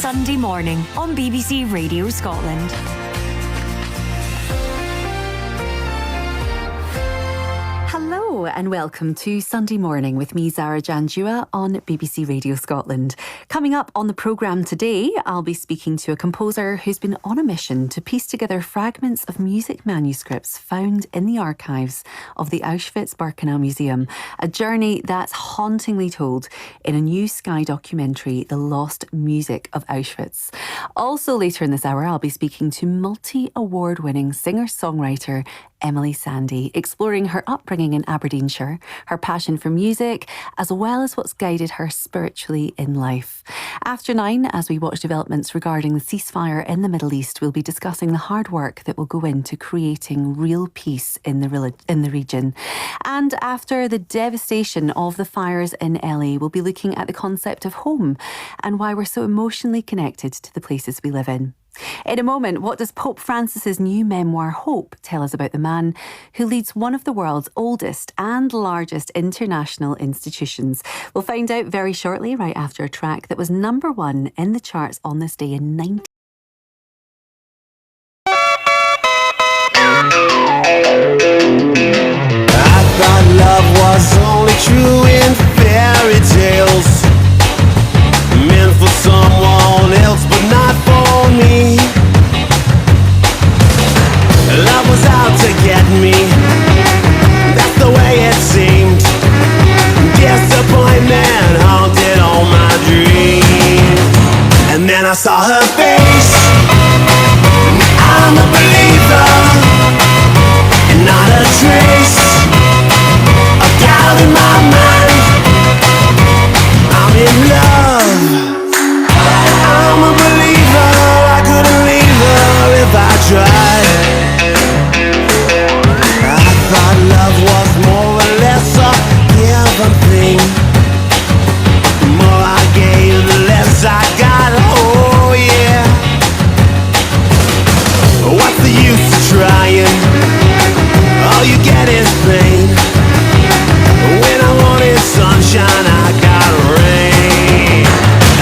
Sunday morning on BBC Radio Scotland. Hello and welcome to Sunday Morning with me, Zara Janjua, on BBC Radio Scotland. Coming up on the programme today, I'll be speaking to a composer who's been on a mission to piece together fragments of music manuscripts found in the archives of the Auschwitz-Birkenau Museum, a journey that's hauntingly told in a new Sky documentary, The Lost Music of Auschwitz. Also later in this hour, I'll be speaking to multi-award-winning singer-songwriter Emily Sandé, exploring her upbringing in Aberdeenshire, her passion for music, as well as what's guided her spiritually in life. After 9, as we watch developments regarding the ceasefire in the Middle East, we'll be discussing the hard work that will go into creating real peace in the region. And after the devastation of the fires in LA, we'll be looking at the concept of home and why we're so emotionally connected to the places we live in. In a moment, what does Pope Francis's new memoir, Hope, tell us about the man who leads one of the world's oldest and largest international institutions? We'll find out very shortly, right after a track that was number 1 in the charts on this day in 19... I thought love was only true in fairy tales, meant for someone else but not for me. Love was out to get me, that's the way it seemed. Disappointment haunted all my dreams. And then I saw her face, I'm a believer, and not a trace of doubt in my mind. I'm in love, I'm a believer, I couldn't leave her if I tried. I thought love was more or less a given thing. The more I gave, the less I got, oh yeah. What's the use of trying? All you get is pain. When I wanted sunshine, I got rain.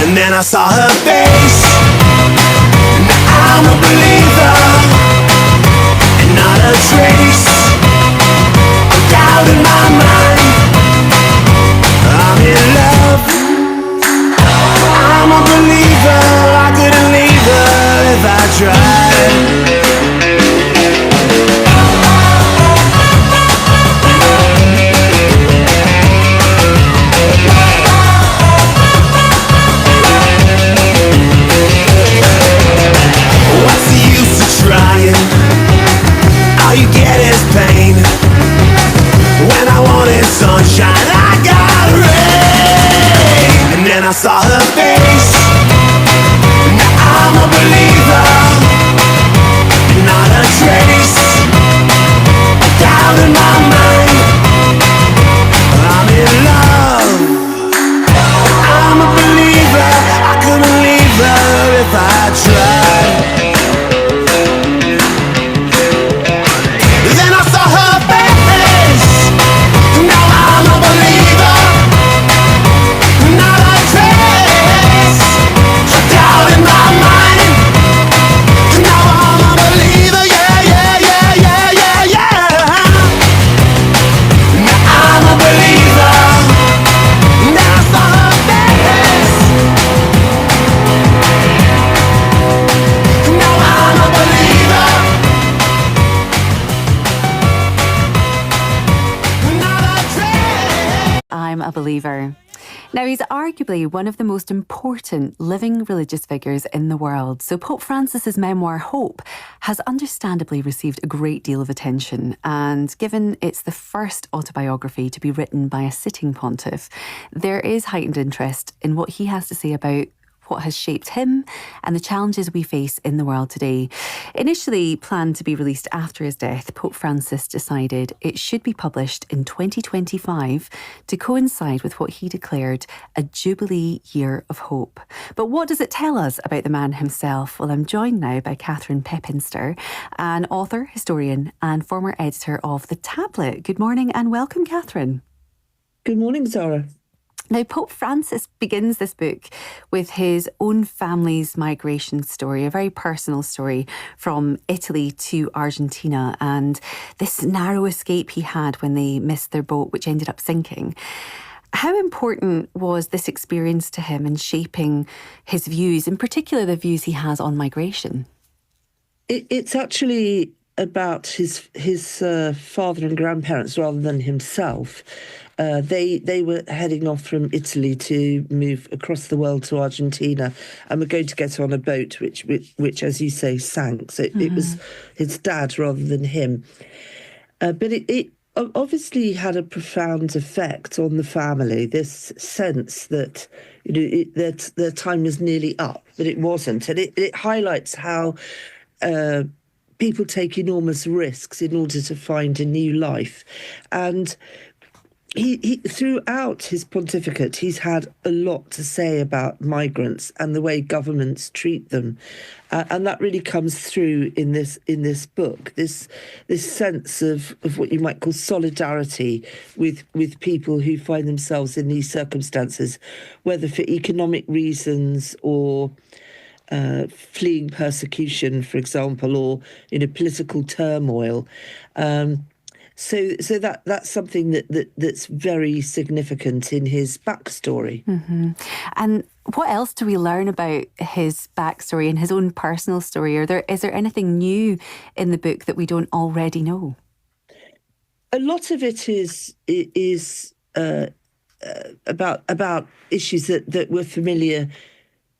And then I saw her face, now I'm a believer, and not a trace of doubt in my mind. I'm in love, I'm a believer, I couldn't leave her if I tried. What's the use of trying? All you get is pain. When I wanted sunshine, I got rain. And then I saw her face, now I'm a believer, not a trace of doubt in my mind. I'm in love, I'm a believer, I couldn't leave her if I tried. Then I saw her face, now I'm a believer, not a trace of doubt in my mind. Now I'm a believer, yeah, yeah, yeah, yeah, yeah, yeah. Now I'm a believer, now I saw her face. Now I'm a believer, not a trace. I'm a believer. Now, he's arguably one of the most important living religious figures in the world. So Pope Francis's memoir, Hope, has understandably received a great deal of attention. And given it's the first autobiography to be written by a sitting pontiff, there is heightened interest in what he has to say about what has shaped him and the challenges we face in the world today. Initially planned to be released after his death, Pope Francis decided it should be published in 2025 to coincide with what he declared a Jubilee Year of Hope. But what does it tell us about the man himself? Well, I'm joined now by Catherine Pepinster, an author, historian and former editor of The Tablet. Good morning and welcome, Catherine. Good morning, Zara. Now, Pope Francis begins this book with his own family's migration story, a very personal story from Italy to Argentina, and this narrow escape he had when they missed their boat, which ended up sinking. How important was this experience to him in shaping his views, in particular the views he has on migration? It's actually about his father and grandparents rather than himself. They were heading off from Italy to move across the world to Argentina, and were going to get on a boat, which as you say, sank. So it was his dad rather than him. But it obviously had a profound effect on the family. This sense that that their time was nearly up, but it wasn't, and it highlights how people take enormous risks in order to find a new life. And he throughout his pontificate, he's had a lot to say about migrants and the way governments treat them, and that really comes through in this book. This sense of what you might call solidarity with people who find themselves in these circumstances, whether for economic reasons or fleeing persecution, for example, or political turmoil. So that's something that's very significant in his backstory. Mm-hmm. And what else do we learn about his backstory and his own personal story? Is there anything new in the book that we don't already know? A lot of it is about issues that were familiar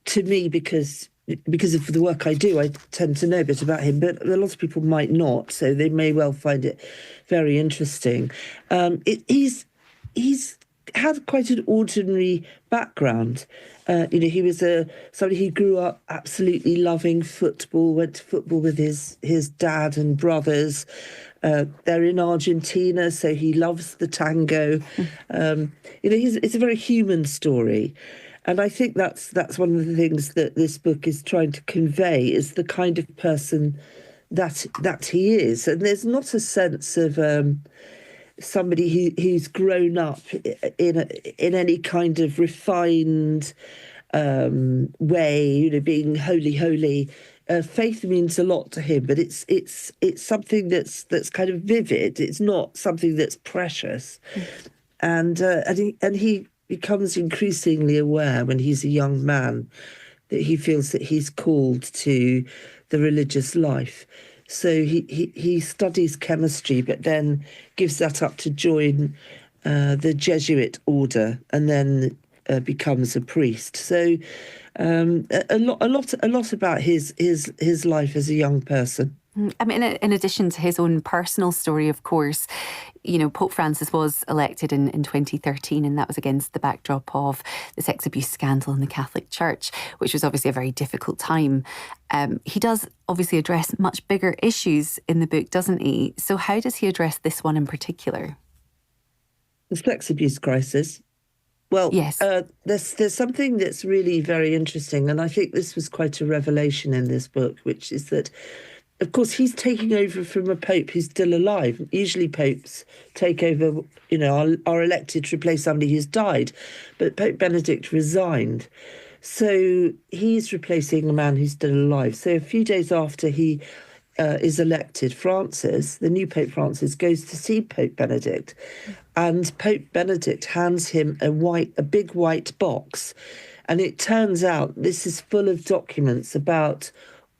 to me because of the work I do. I tend to know a bit about him, but a lot of people might not, so they may well find it very interesting. He's had quite an ordinary background. He was somebody who grew up absolutely loving football, went to football with his dad and brothers. They're in Argentina, so he loves the tango. It's a very human story. And I think that's one of the things that this book is trying to convey, is the kind of person that he is. And there's not a sense of somebody who's grown up in any kind of refined way, being holy. Faith means a lot to him, but it's something that's kind of vivid. It's not something that's precious, and he becomes increasingly aware when he's a young man that he feels that he's called to the religious life. So he studies chemistry, but then gives that up to join the Jesuit order, and then becomes a priest. So a lot about his life as a young person. I mean, in addition to his own personal story, of course, Pope Francis was elected in 2013, and that was against the backdrop of the sex abuse scandal in the Catholic Church, which was obviously a very difficult time. He does obviously address much bigger issues in the book, doesn't he? So how does he address this one in particular? The sex abuse crisis. Well, yes. There's something that's really very interesting, and I think this was quite a revelation in this book, which is that, of course, he's taking over from a pope who's still alive. Usually popes take over, are elected to replace somebody who's died. But Pope Benedict resigned. So he's replacing a man who's still alive. So a few days after he is elected, the new Pope Francis, goes to see Pope Benedict. And Pope Benedict hands him a big white box. And it turns out this is full of documents about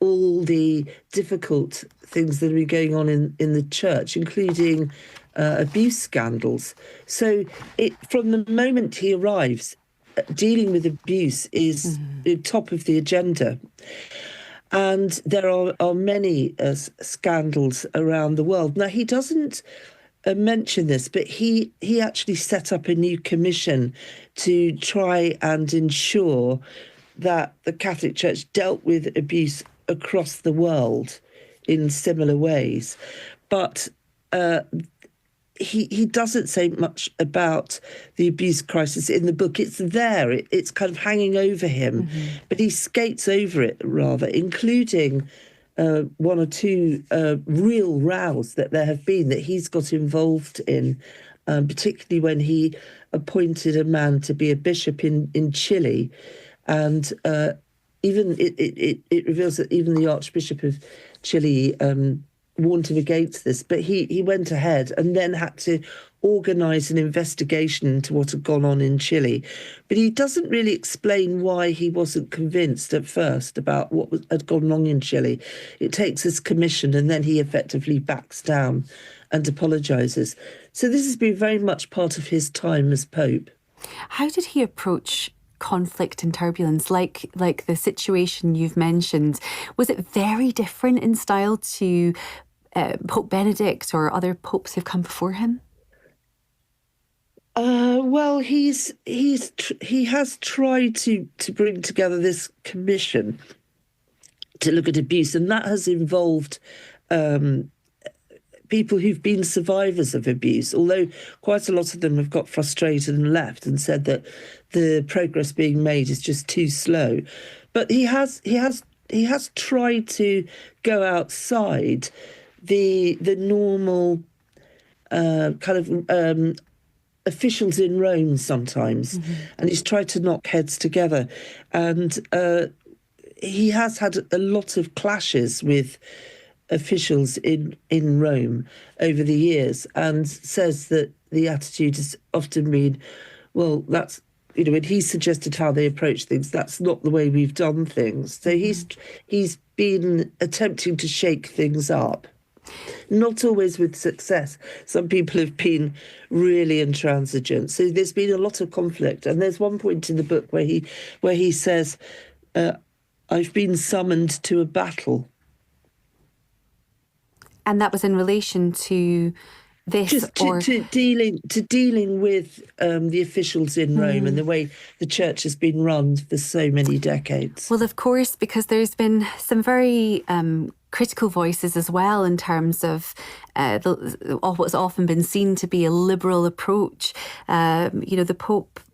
all the difficult things that are going on in the church, including abuse scandals. So from the moment he arrives, dealing with abuse is top of the agenda. And there are many scandals around the world. Now, he doesn't mention this, but he actually set up a new commission to try and ensure that the Catholic Church dealt with abuse across the world in similar ways. But he doesn't say much about the abuse crisis in the book. It's there. It's kind of hanging over him. But he skates over it, rather, including one or two real rows that there have been that he's got involved in particularly when he appointed a man to be a bishop in Chile. And even it reveals that even the Archbishop of Chile warned him against this, but he went ahead and then had to organise an investigation into what had gone on in Chile. But he doesn't really explain why he wasn't convinced at first about what had gone wrong in Chile. It takes this commission and then he effectively backs down and apologises. So this has been very much part of his time as Pope. How did he approach conflict and turbulence, like the situation you've mentioned? Was it very different in style to Pope Benedict or other popes who've come before him? Well, he has tried to bring together this commission to look at abuse, and that has involved people who've been survivors of abuse, although quite a lot of them have got frustrated and left and said that the progress being made is just too slow. But he has tried to go outside the normal kind of officials in Rome sometimes, and he's tried to knock heads together. And he has had a lot of clashes with officials in Rome over the years, and says that the attitude has often been, well, that's, when he suggested how they approach things, that's not the way we've done things. So he's been attempting to shake things up. Not always with success. Some people have been really intransigent. So there's been a lot of conflict. And there's one point in the book where he says, I've been summoned to a battle. And that was in relation to this, just to dealing with the officials in Rome and the way the church has been run for so many decades. Well, of course, because there's been some very critical voices as well in terms of what's often been seen to be a liberal approach. The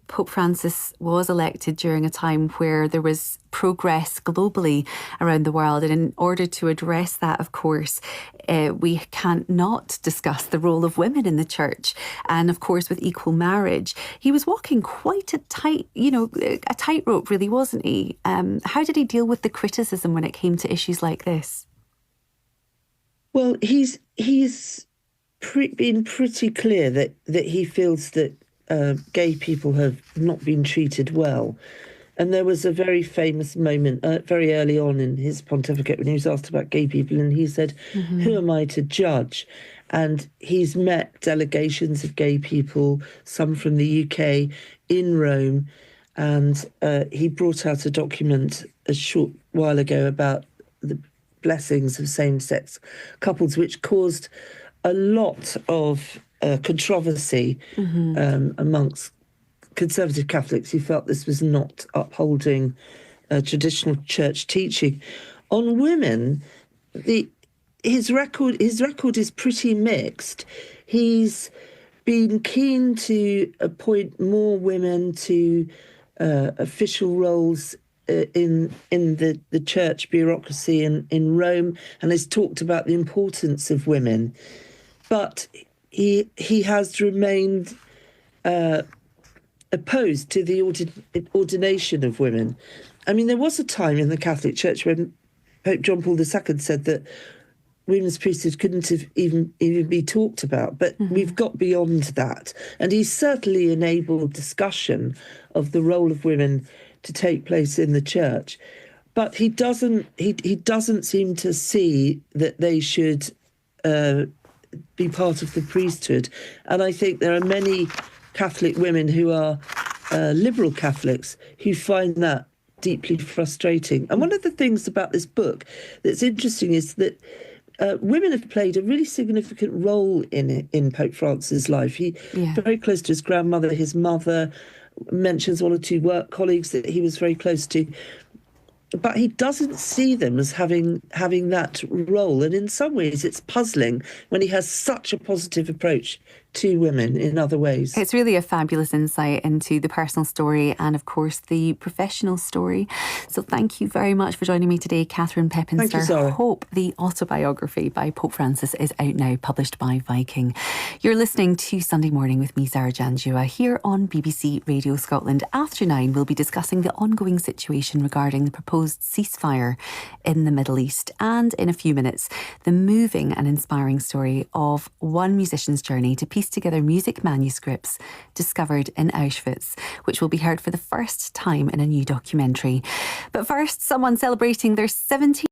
Pope Francis was elected during a time where there was progress globally around the world. And in order to address that, of course, we can't not discuss the role of women in the church. And of course, with equal marriage, he was walking quite a tightrope, really, wasn't he? How did he deal with the criticism when it came to issues like this? Well, he's been pretty clear that he feels that gay people have not been treated well. And there was a very famous moment very early on in his pontificate when he was asked about gay people, and he said, who am I to judge? And he's met delegations of gay people, some from the UK, in Rome, and he brought out a document a short while ago about the blessings of same-sex couples, which caused a lot of controversy amongst conservative Catholics who felt this was not upholding traditional church teaching. On women, his record is pretty mixed. He's been keen to appoint more women to official roles in the church bureaucracy in Rome, and has talked about the importance of women. But he has remained opposed to the ordination of women. I mean, there was a time in the Catholic Church when Pope John Paul II said that women's priesthood couldn't have even be talked about, but we've got beyond that. And he's certainly enabled discussion of the role of women to take place in the church. But he doesn't seem to see that they should be part of the priesthood. And I think there are many Catholic women who are liberal Catholics who find that deeply frustrating. And one of the things about this book that's interesting is that women have played a really significant role in Pope Francis' life. He very close to his grandmother, his mother, mentions one or two work colleagues that he was very close to. But he doesn't see them as having that role. And in some ways, it's puzzling when he has such a positive approach two women in other ways. It's really a fabulous insight into the personal story and, of course, the professional story. So thank you very much for joining me today, Catherine Pepinster. Thank you, Zara. Hope, the autobiography by Pope Francis, is out now, published by Viking. You're listening to Sunday Morning with me, Zara Janjua, here on BBC Radio Scotland. After 9, we'll be discussing the ongoing situation regarding the proposed ceasefire in the Middle East. And in a few minutes, the moving and inspiring story of one musician's journey to piece together music manuscripts discovered in Auschwitz, which will be heard for the first time in a new documentary. But first, someone celebrating their 70th.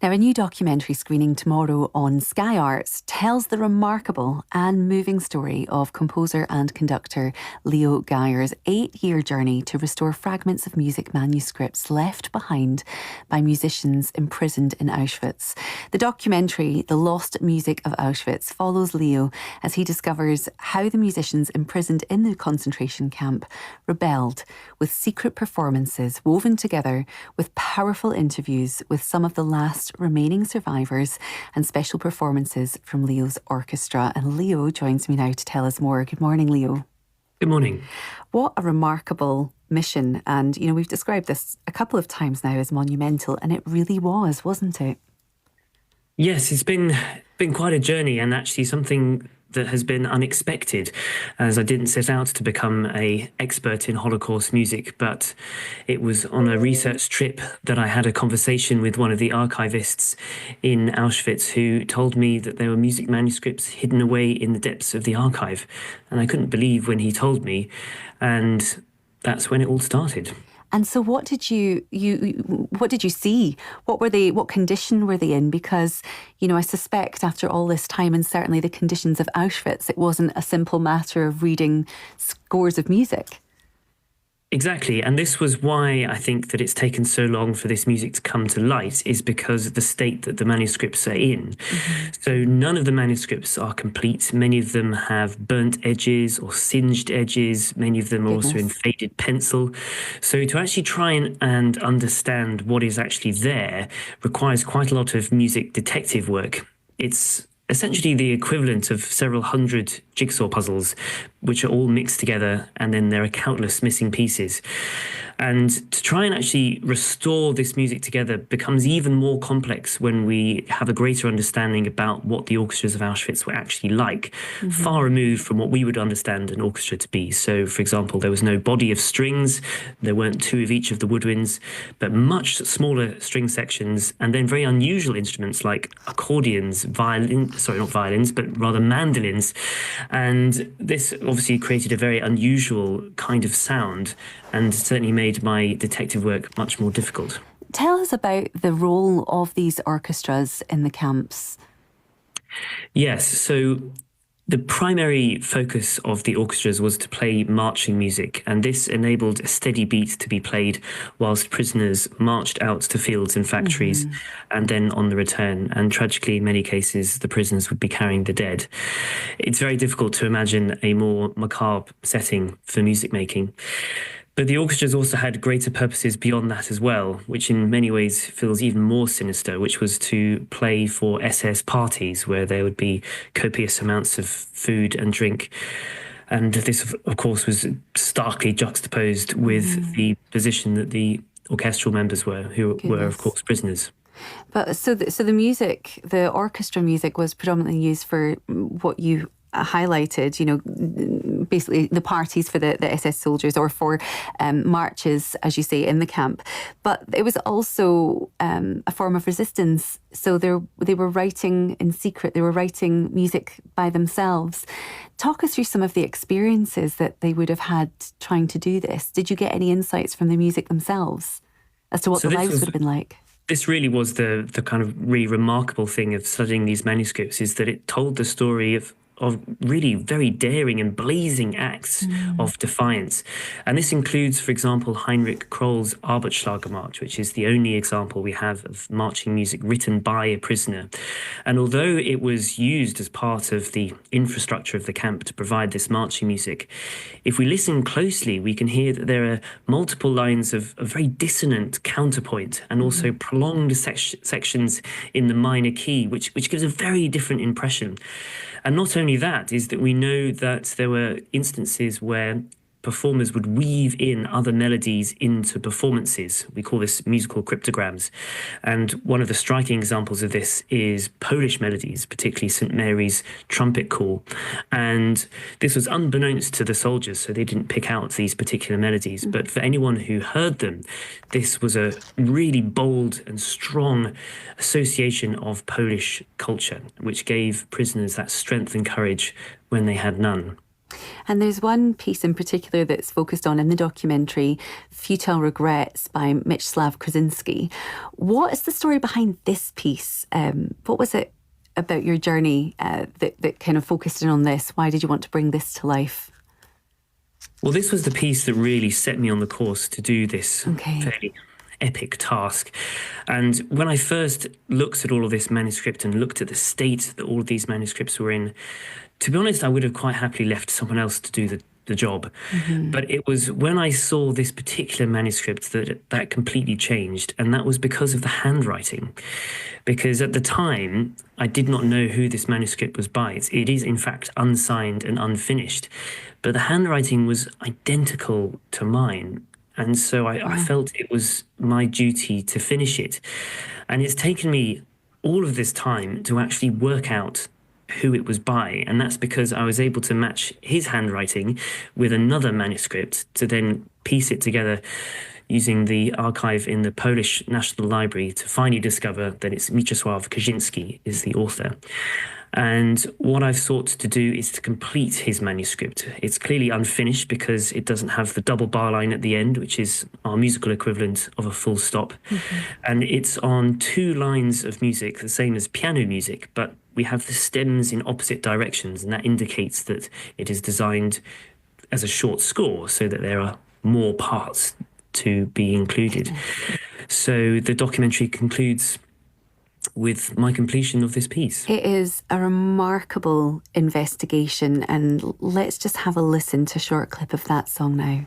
Now, a new documentary screening tomorrow on Sky Arts tells the remarkable and moving story of composer and conductor Leo Geyer's 8-year journey to restore fragments of music manuscripts left behind by musicians imprisoned in Auschwitz. The documentary, The Lost Music of Auschwitz, follows Leo as he discovers how the musicians imprisoned in the concentration camp rebelled with secret performances woven together with powerful interviews with some of the last remaining survivors and special performances from Leo's orchestra. And Leo joins me now to tell us more. Good morning, Leo. Good morning. What a remarkable mission. And, you know, we've described this a couple of times now as monumental, and it really was, wasn't it? Yes, it's been quite a journey, and actually something that has been unexpected, as I didn't set out to become an expert in Holocaust music, but it was on a research trip that I had a conversation with one of the archivists in Auschwitz who told me that there were music manuscripts hidden away in the depths of the archive. And I couldn't believe when he told me, and that's when it all started. And so what did you see? What condition were they in? Because, you know, I suspect after all this time, and certainly the conditions of Auschwitz, it wasn't a simple matter of reading scores of music. Exactly. And this was why I think that it's taken so long for this music to come to light, is because of the state that the manuscripts are in. Mm-hmm. So none of the manuscripts are complete. Many of them have burnt edges or singed edges. Many of them are also in faded pencil. So to actually try and understand what is actually there requires quite a lot of music detective work. It's essentially the equivalent of several hundred jigsaw puzzles, which are all mixed together, and then there are countless missing pieces. And to try and actually restore this music together becomes even more complex when we have a greater understanding about what the orchestras of Auschwitz were actually like, far removed from what we would understand an orchestra to be. So, for example, there was no body of strings, there weren't two of each of the woodwinds, but much smaller string sections, and then very unusual instruments like accordions, not violins, but rather mandolins. And this obviously created a very unusual kind of sound, and certainly made my detective work much more difficult. Tell us about the role of these orchestras in the camps. Yes, so the primary focus of the orchestras was to play marching music, and this enabled a steady beat to be played whilst prisoners marched out to fields and factories and then on the return. And tragically, in many cases, the prisoners would be carrying the dead. It's very difficult to imagine a more macabre setting for music making. But the orchestras also had greater purposes beyond that as well, which in many ways feels even more sinister, which was to play for SS parties where there would be copious amounts of food and drink. And this, of course, was starkly juxtaposed with the position that the orchestral members were, who were, of course, prisoners. But so the music, the orchestra music, was predominantly used for what you highlighted, you know, basically the parties for the SS soldiers, or for marches, as you say, in the camp. But it was also a form of resistance. So they were writing in secret. They were writing music by themselves. Talk us through some of the experiences that they would have had trying to do this. Did you get any insights from the music themselves as to what the lives would have been like? This really was the kind of really remarkable thing of studying these manuscripts, is that it told the story of really very daring and blazing acts of defiance. And this includes, for example, Heinrich Kroll's Arbeitsschlager March, which is the only example we have of marching music written by a prisoner. And although it was used as part of the infrastructure of the camp to provide this marching music, if we listen closely, we can hear that there are multiple lines of very dissonant counterpoint and also prolonged sections in the minor key, which gives a very different impression. And not only that, is that we know that there were instances where performers would weave in other melodies into performances. We call this musical cryptograms. And one of the striking examples of this is Polish melodies, particularly St. Mary's trumpet call. And this was unbeknownst to the soldiers, so they didn't pick out these particular melodies. But for anyone who heard them, this was a really bold and strong association of Polish culture, which gave prisoners that strength and courage when they had none. And there's one piece in particular that's focused on in the documentary, Futile Regrets by Mieczysław Krasinski. What is the story behind this piece? What was it about your journey that kind of focused in on this? Why did you want to bring this to life? Well, this was the piece that really set me on the course to do this fairly epic task. And when I first looked at all of this manuscript and looked at the state that all of these manuscripts were in, to be honest, I would have quite happily left someone else to do the job. But it was when I saw this particular manuscript that completely changed, and that was because of the handwriting. Because at the time, I did not know who this manuscript was by. It is, in fact, unsigned and unfinished. But the handwriting was identical to mine. And so I felt it was my duty to finish it. And it's taken me all of this time to actually work out who it was by. And that's because I was able to match his handwriting with another manuscript to then piece it together using the archive in the Polish National Library to finally discover that it's Mieczysław Kaczynski is the author. And what I've sought to do is to complete his manuscript. It's clearly unfinished because it doesn't have the double bar line at the end, which is our musical equivalent of a full stop. And it's on 2 lines of music, the same as piano music, but we have the stems in opposite directions, and that indicates that it is designed as a short score so that there are more parts to be included. So the documentary concludes with my completion of this piece. It is a remarkable investigation, and let's just have a listen to a short clip of that song now.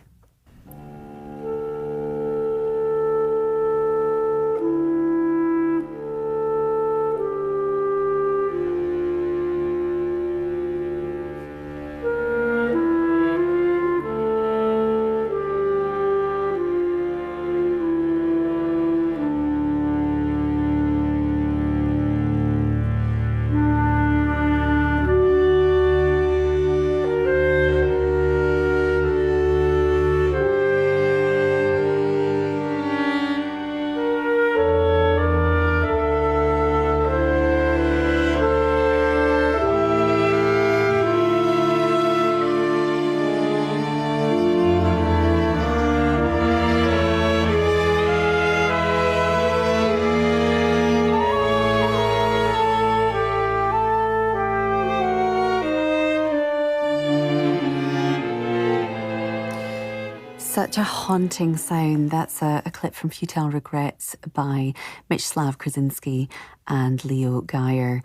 Such a haunting sound. That's a clip from Futile Regrets by Mieczysław Krasinski and Leo Geyer.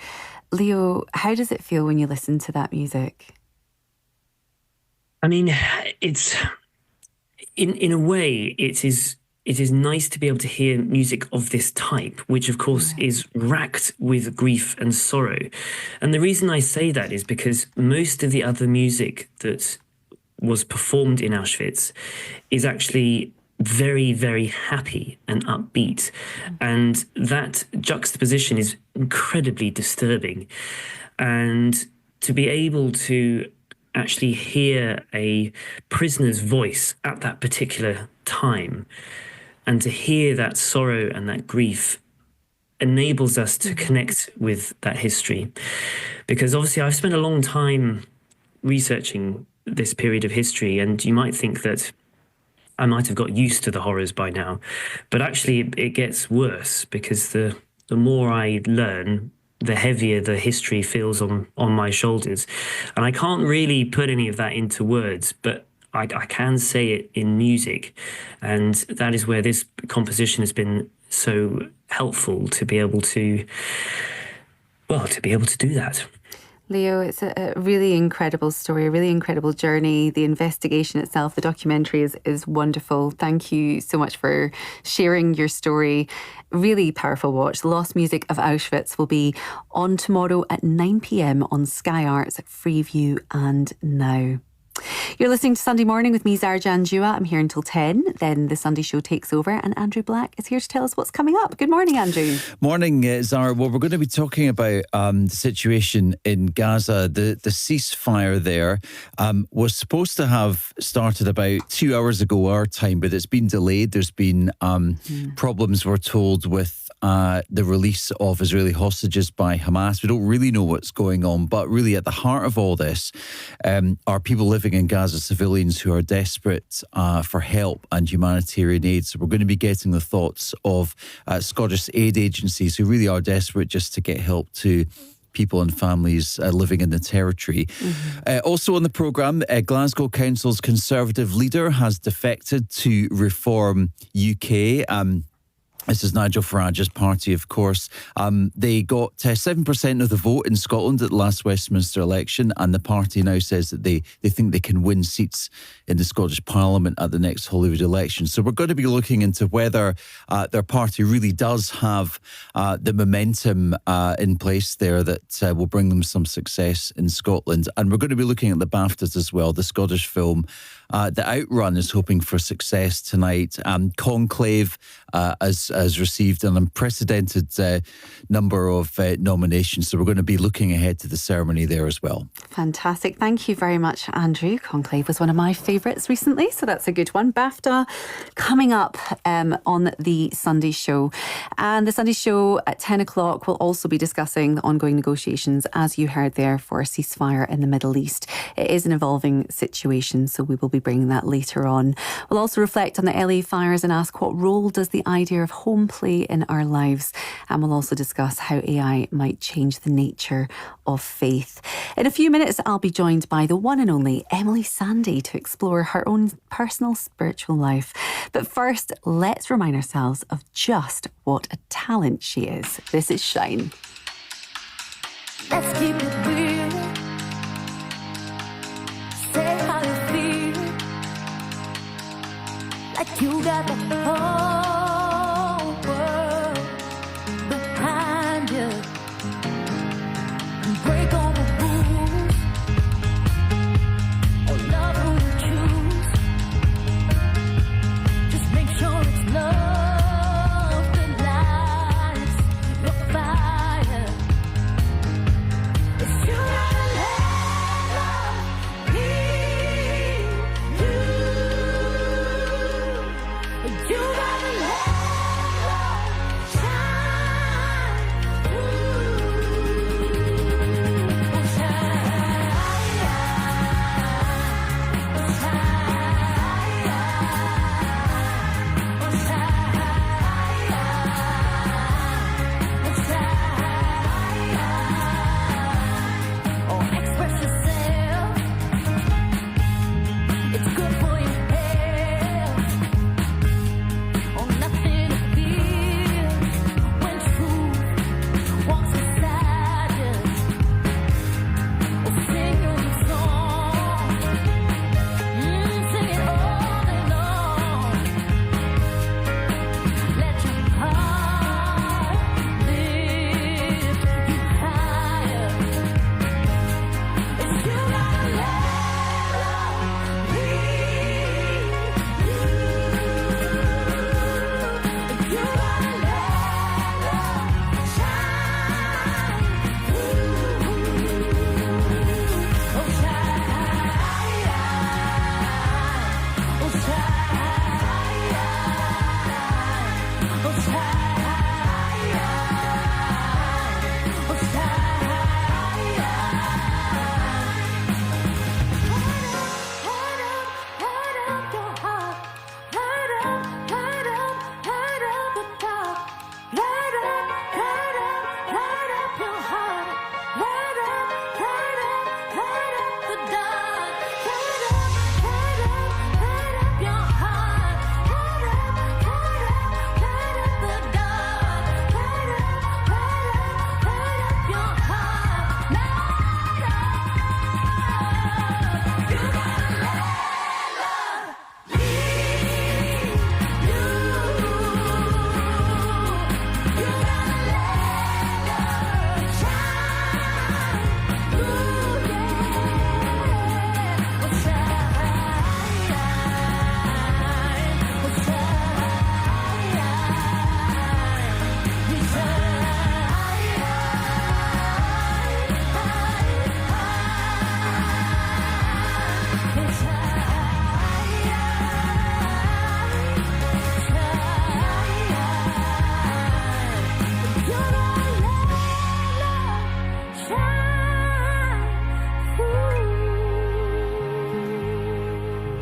Leo, how does it feel when you listen to that music? I mean, it's in a way, it is nice to be able to hear music of this type, which of course is racked with grief and sorrow. And the reason I say that is because most of the other music that was performed in Auschwitz is actually very, very happy and upbeat. And that juxtaposition is incredibly disturbing. And to be able to actually hear a prisoner's voice at that particular time and to hear that sorrow and that grief enables us to connect with that history. Because obviously I've spent a long time researching this period of history, and you might think that I might have got used to the horrors by now, but actually it gets worse because the more I learn, the heavier the history feels on my shoulders. And I can't really put any of that into words, but I can say it in music. And that is where this composition has been so helpful to be able to do that. Leo, it's a really incredible story, a really incredible journey. The investigation itself, the documentary is wonderful. Thank you so much for sharing your story. Really powerful watch. The Lost Music of Auschwitz will be on tomorrow at 9 p.m. on Sky Arts, Freeview and Now. You're listening to Sunday Morning with me, Zara Janjua. I'm here until 10. Then the Sunday show takes over and Andrew Black is here to tell us what's coming up. Good morning, Andrew. Morning, Zara. Well, we're going to be talking about the situation in Gaza. The ceasefire there was supposed to have started about 2 hours ago our time, but it's been delayed. There's been problems, we're told, with the release of Israeli hostages by Hamas. We don't really know what's going on, but really at the heart of all this are people living in Gaza, civilians who are desperate for help and humanitarian aid. So we're going to be getting the thoughts of Scottish aid agencies who really are desperate just to get help to people and families living in the territory. Also on the programme, Glasgow Council's Conservative leader has defected to Reform UK. This is Nigel Farage's party, of course. They got 7% of the vote in Scotland at the last Westminster election, and the party now says that they think they can win seats in the Scottish Parliament at the next Holyrood election. So we're going to be looking into whether their party really does have the momentum in place there that will bring them some success in Scotland. And we're going to be looking at the BAFTAs as well. The Scottish film The Outrun is hoping for success tonight. Conclave has received an unprecedented number of nominations, so we're going to be looking ahead to the ceremony there as well. Fantastic. Thank you very much, Andrew. Conclave was one of my favourites recently, so that's a good one. BAFTA coming up on the Sunday show. And the Sunday show at 10 o'clock will also be discussing the ongoing negotiations, as you heard there, for a ceasefire in the Middle East. It is an evolving situation, so we will be bringing that later on. We'll also reflect on the LA fires and ask what role does the idea of home play in our lives. And we'll also discuss how AI might change the nature of faith. In a few minutes, I'll be joined by the one and only Emily Sandé to explore her own personal spiritual life. But first, let's remind ourselves of just what a talent she is. This is Shine. Let's keep it real. Say how you feel. Like you got the whole world behind you. And break all the rules. Or love who you choose. Just make sure it's love that lights your fire. If you gotta let love lead you, you gotta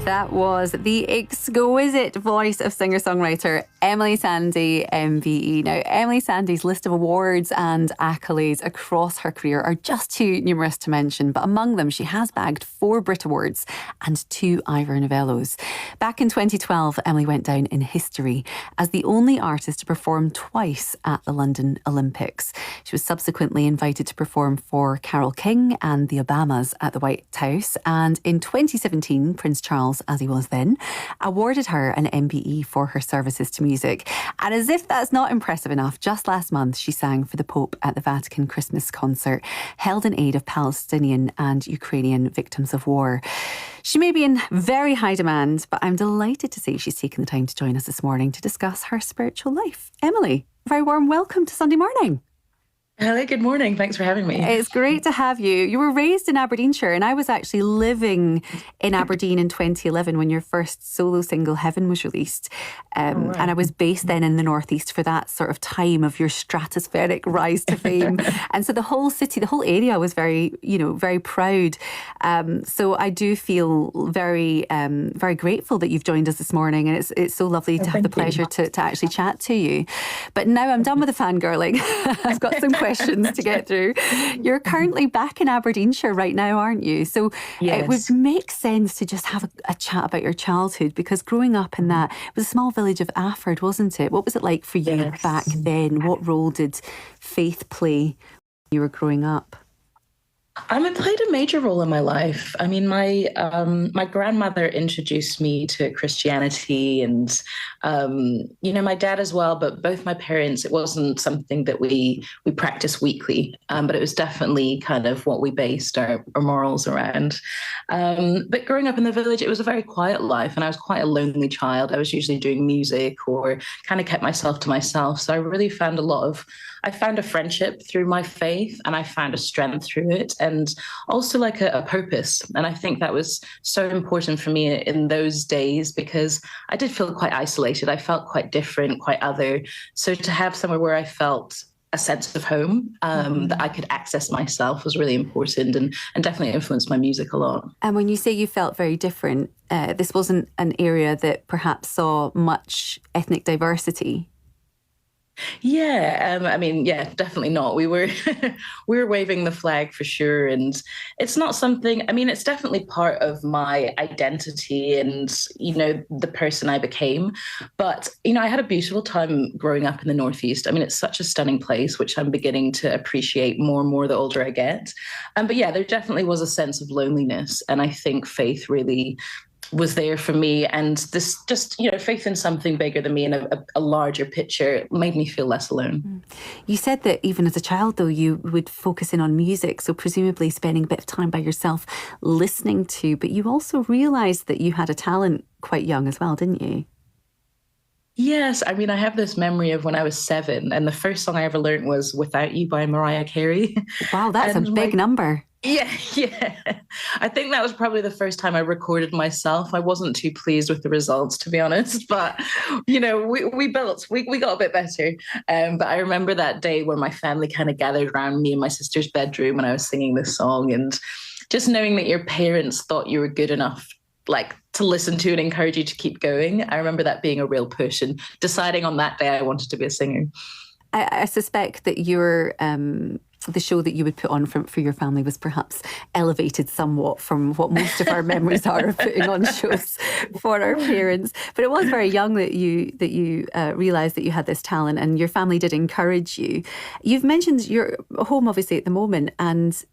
That was the exquisite voice of singer-songwriter Emeli Sandé, MBE. Now, Emeli Sandé's list of awards and accolades across her career are just too numerous to mention, but among them, she has bagged 4 Brit Awards and 2 Ivor Novellos. Back in 2012, Emeli went down in history as the only artist to perform twice at the London Olympics. She was subsequently invited to perform for Carole King and the Obamas at the White House, and in 2017, Prince Charles, as he was then, awarded her an MBE for her services to music. And as if that's not impressive enough, just last month she sang for the Pope at the Vatican Christmas concert, held in aid of Palestinian and Ukrainian victims of war. She may be in very high demand, but I'm delighted to say she's taken the time to join us this morning to discuss her spiritual life. Emeli, a very warm welcome to Sunday Morning. Hello, good morning. Thanks for having me. It's great to have you. You were raised in Aberdeenshire, and I was actually living in Aberdeen in 2011 when your first solo single, Heaven, was released. And I was based then in the Northeast for that sort of time of your stratospheric rise to fame. And so the whole city, the whole area was very, very proud. So I do feel very, very grateful that you've joined us this morning. And it's so lovely to have the pleasure to actually chat to you. But now I'm done with the fangirling. I've got some questions to get through. You're currently back in Aberdeenshire right now, aren't you? So Yes. it would make sense to just have a chat about your childhood, because growing up in that, it was a small village of Afford, wasn't it? What was it like for you Yes. back then? What role did faith play when you were growing up? It played a major role in my life. I mean, my grandmother introduced me to Christianity, and my dad as well. But both my parents, it wasn't something that we practiced weekly, but it was definitely kind of what we based our morals around. But growing up in the village, it was a very quiet life, and I was quite a lonely child. I was usually doing music or kind of kept myself to myself. So I really found I found a friendship through my faith, and I found a strength through it, and also like a purpose. And I think that was so important for me in those days, because I did feel quite isolated. I felt quite different, quite other. So to have somewhere where I felt a sense of home, that I could access myself, was really important, and definitely influenced my music a lot. And when you say you felt very different, this wasn't an area that perhaps saw much ethnic diversity. Yeah, definitely not. We were we were waving the flag for sure, and it's not something. I mean, it's definitely part of my identity and the person I became. But I had a beautiful time growing up in the Northeast. I mean, it's such a stunning place, which I'm beginning to appreciate more and more the older I get. But yeah, there definitely was a sense of loneliness, and I think faith really was there for me, and this just faith in something bigger than me and a larger picture made me feel less alone. You said that even as a child, though, you would focus in on music, so presumably spending a bit of time by yourself listening to, but you also realised that you had a talent quite young as well, didn't you? Yes, I mean, I have this memory of when I was 7, and the first song I ever learned was Without You by Mariah Carey. Wow, that's a big number. Yeah. I think that was probably the first time I recorded myself. I wasn't too pleased with the results, to be honest, but we got a bit better. But I remember that day when my family kind of gathered around me in my sister's bedroom and I was singing this song, and just knowing that your parents thought you were good enough to listen to and encourage you to keep going. I remember that being a real push, and deciding on that day I wanted to be a singer. I suspect that the show that you would put on for your family was perhaps elevated somewhat from what most of our memories are of putting on shows for our parents. But it was very young that you realised that you had this talent, and your family did encourage you. You've mentioned you're home obviously at the moment, and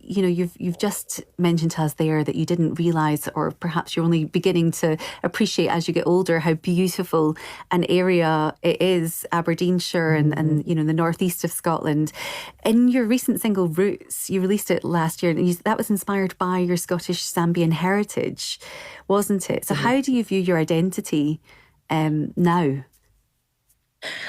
you've just mentioned to us there that you didn't realise, or perhaps you're only beginning to appreciate as you get older, how beautiful an area it is, Aberdeenshire and the northeast of Scotland. In your recent single Roots, you released it last year, and that was inspired by your Scottish Zambian heritage, wasn't it? So how do you view your identity now?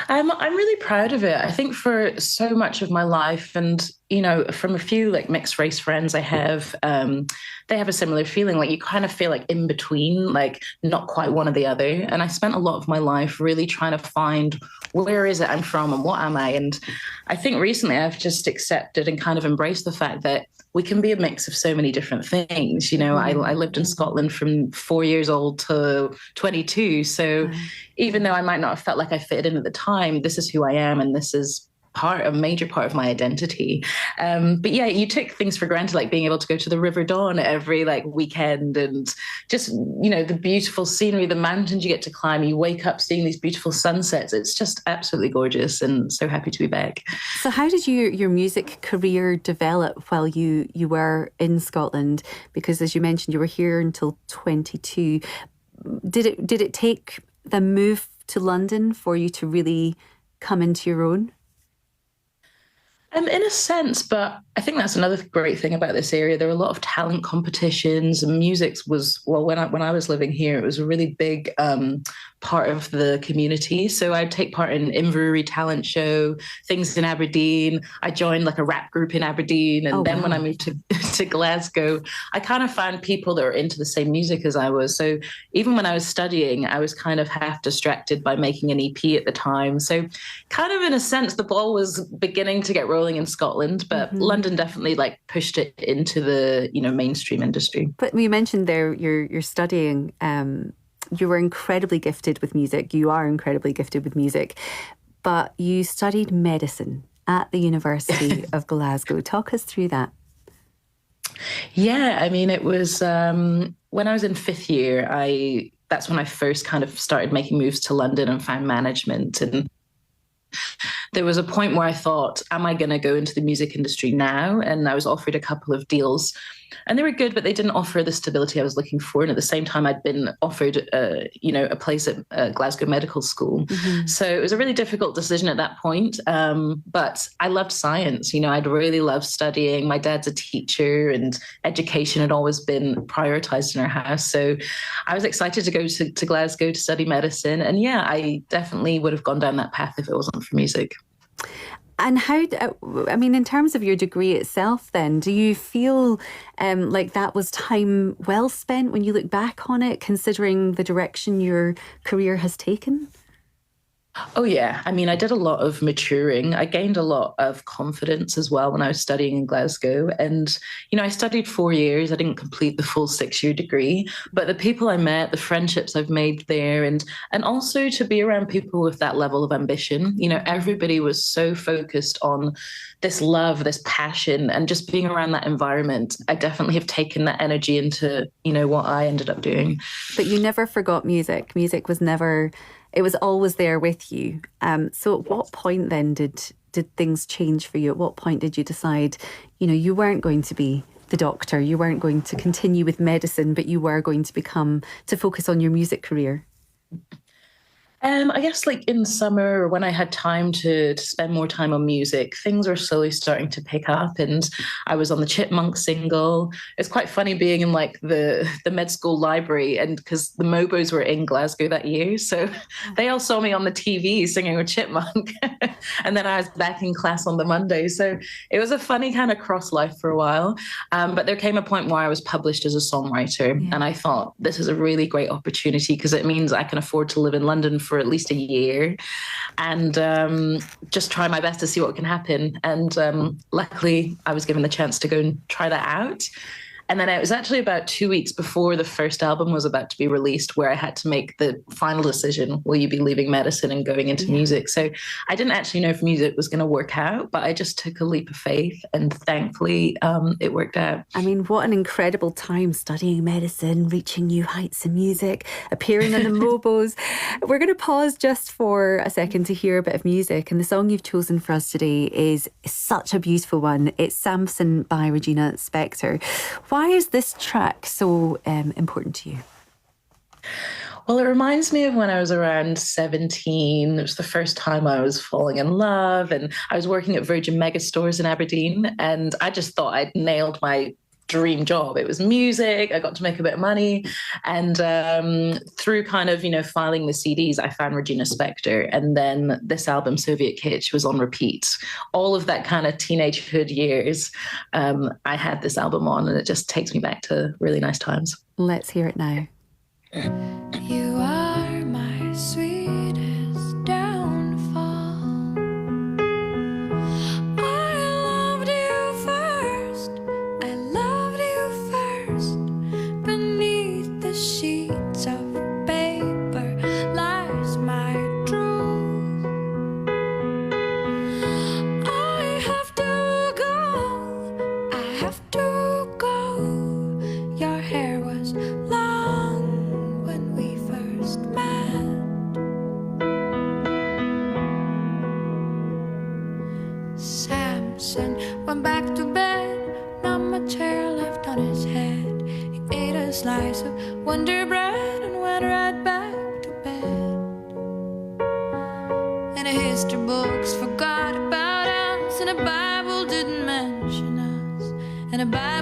I'm really proud of it. I think for so much of my life, and you know, from a few like mixed race friends I have, they have a similar feeling. Like you kind of feel like in between, like not quite one or the other. And I spent a lot of my life really trying to find where is it I'm from and what am I? And I think recently I've just accepted and kind of embraced the fact that we can be a mix of so many different things. You know, I lived in Scotland from 4 years old to 22. So even though I might not have felt like I fit in at the time, this is who I am, and this is a major part of my identity. But yeah, you took things for granted, like being able to go to the River Dawn every like weekend, and just, you know, the beautiful scenery, the mountains you get to climb, you wake up seeing these beautiful sunsets. It's just absolutely gorgeous, and so happy to be back. So how did your music career develop while you were in Scotland? Because as you mentioned, you were here until 22. Did it take the move to London for you to really come into your own? In a sense, but I think that's another great thing about this area. There were a lot of talent competitions, and music was, well, when I was living here, it was a really big part of the community. So I'd take part in Inverurie talent show, things in Aberdeen. I joined like a rap group in Aberdeen. And then when I moved to Glasgow, I kind of found people that were into the same music as I was. So even when I was studying, I was kind of half distracted by making an EP at the time. So kind of in a sense, the ball was beginning to get rolling in Scotland, but London definitely like pushed it into the, you know, mainstream industry. But you mentioned there you're studying. You were incredibly gifted with music. You are incredibly gifted with music, but you studied medicine at the University of Glasgow. Talk us through that. Yeah, I mean, it was when I was in fifth year, that's when I first kind of started making moves to London and found management. And there was a point where I thought, am I going to go into the music industry now? And I was offered a couple of deals, and they were good, but they didn't offer the stability I was looking for. And at the same time, I'd been offered, a place at Glasgow Medical School. So it was a really difficult decision at that point. But I loved science. You know, I'd really loved studying. My dad's a teacher, and education had always been prioritized in our house. So I was excited to go to Glasgow to study medicine. And yeah, I definitely would have gone down that path if it wasn't for music. And how, in terms of your degree itself then, do you feel like that was time well spent when you look back on it, considering the direction your career has taken? Oh, yeah. I mean, I did a lot of maturing. I gained a lot of confidence as well when I was studying in Glasgow. And, you know, I studied 4 years. I didn't complete the full 6-year degree, but the people I met, the friendships I've made there, and also to be around people with that level of ambition. You know, everybody was so focused on this love, this passion, and just being around that environment. I definitely have taken that energy into, you know, what I ended up doing. But you never forgot music. Music was never... It was always there with you. So at what point then did things change for you? At what point did you decide, you know, you weren't going to be the doctor, you weren't going to continue with medicine, but you were going to focus on your music career? I guess like in summer, or when I had time to spend more time on music, things were slowly starting to pick up, and I was on the Chipmunk single. It's quite funny being in like the med school library, and because the Mobos were in Glasgow that year, so they all saw me on the TV singing with Chipmunk, and then I was back in class on the Monday. So it was a funny kind of cross life for a while. But there came a point where I was published as a songwriter, and I thought this is a really great opportunity because it means I can afford to live in London for at least a year and just try my best to see what can happen. And luckily I was given the chance to go and try that out. And then it was actually about 2 weeks before the first album was about to be released where I had to make the final decision. Will you be leaving medicine and going into music? So I didn't actually know if music was going to work out, but I just took a leap of faith, and thankfully it worked out. I mean, what an incredible time studying medicine, reaching new heights in music, appearing on the Mobos. We're going to pause just for a second to hear a bit of music. And the song you've chosen for us today is such a beautiful one. It's Samson by Regina Spektor. Why is this track so important to you? Well, it reminds me of when I was around 17. It was the first time I was falling in love, and I was working at Virgin Megastores in Aberdeen, and I just thought I'd nailed my dream job. It was music. I got to make a bit of money. And through kind of, filing the CDs, I found Regina Spektor. And then this album, Soviet Kitsch, was on repeat. All of that kind of teenagehood years, I had this album on, and it just takes me back to really nice times. Let's hear it now. You are my sweetest downfall. I loved you first. I loved you first. Beneath the sheets of paper lies my truth. I have to go. I have to go. Your hair was long when we first met. Samson went back to bed, not much hair left on his head. He ate a slice of Wonder Bread and went right back to bed. And the history books forgot about us, and the Bible didn't mention us, and the Bible.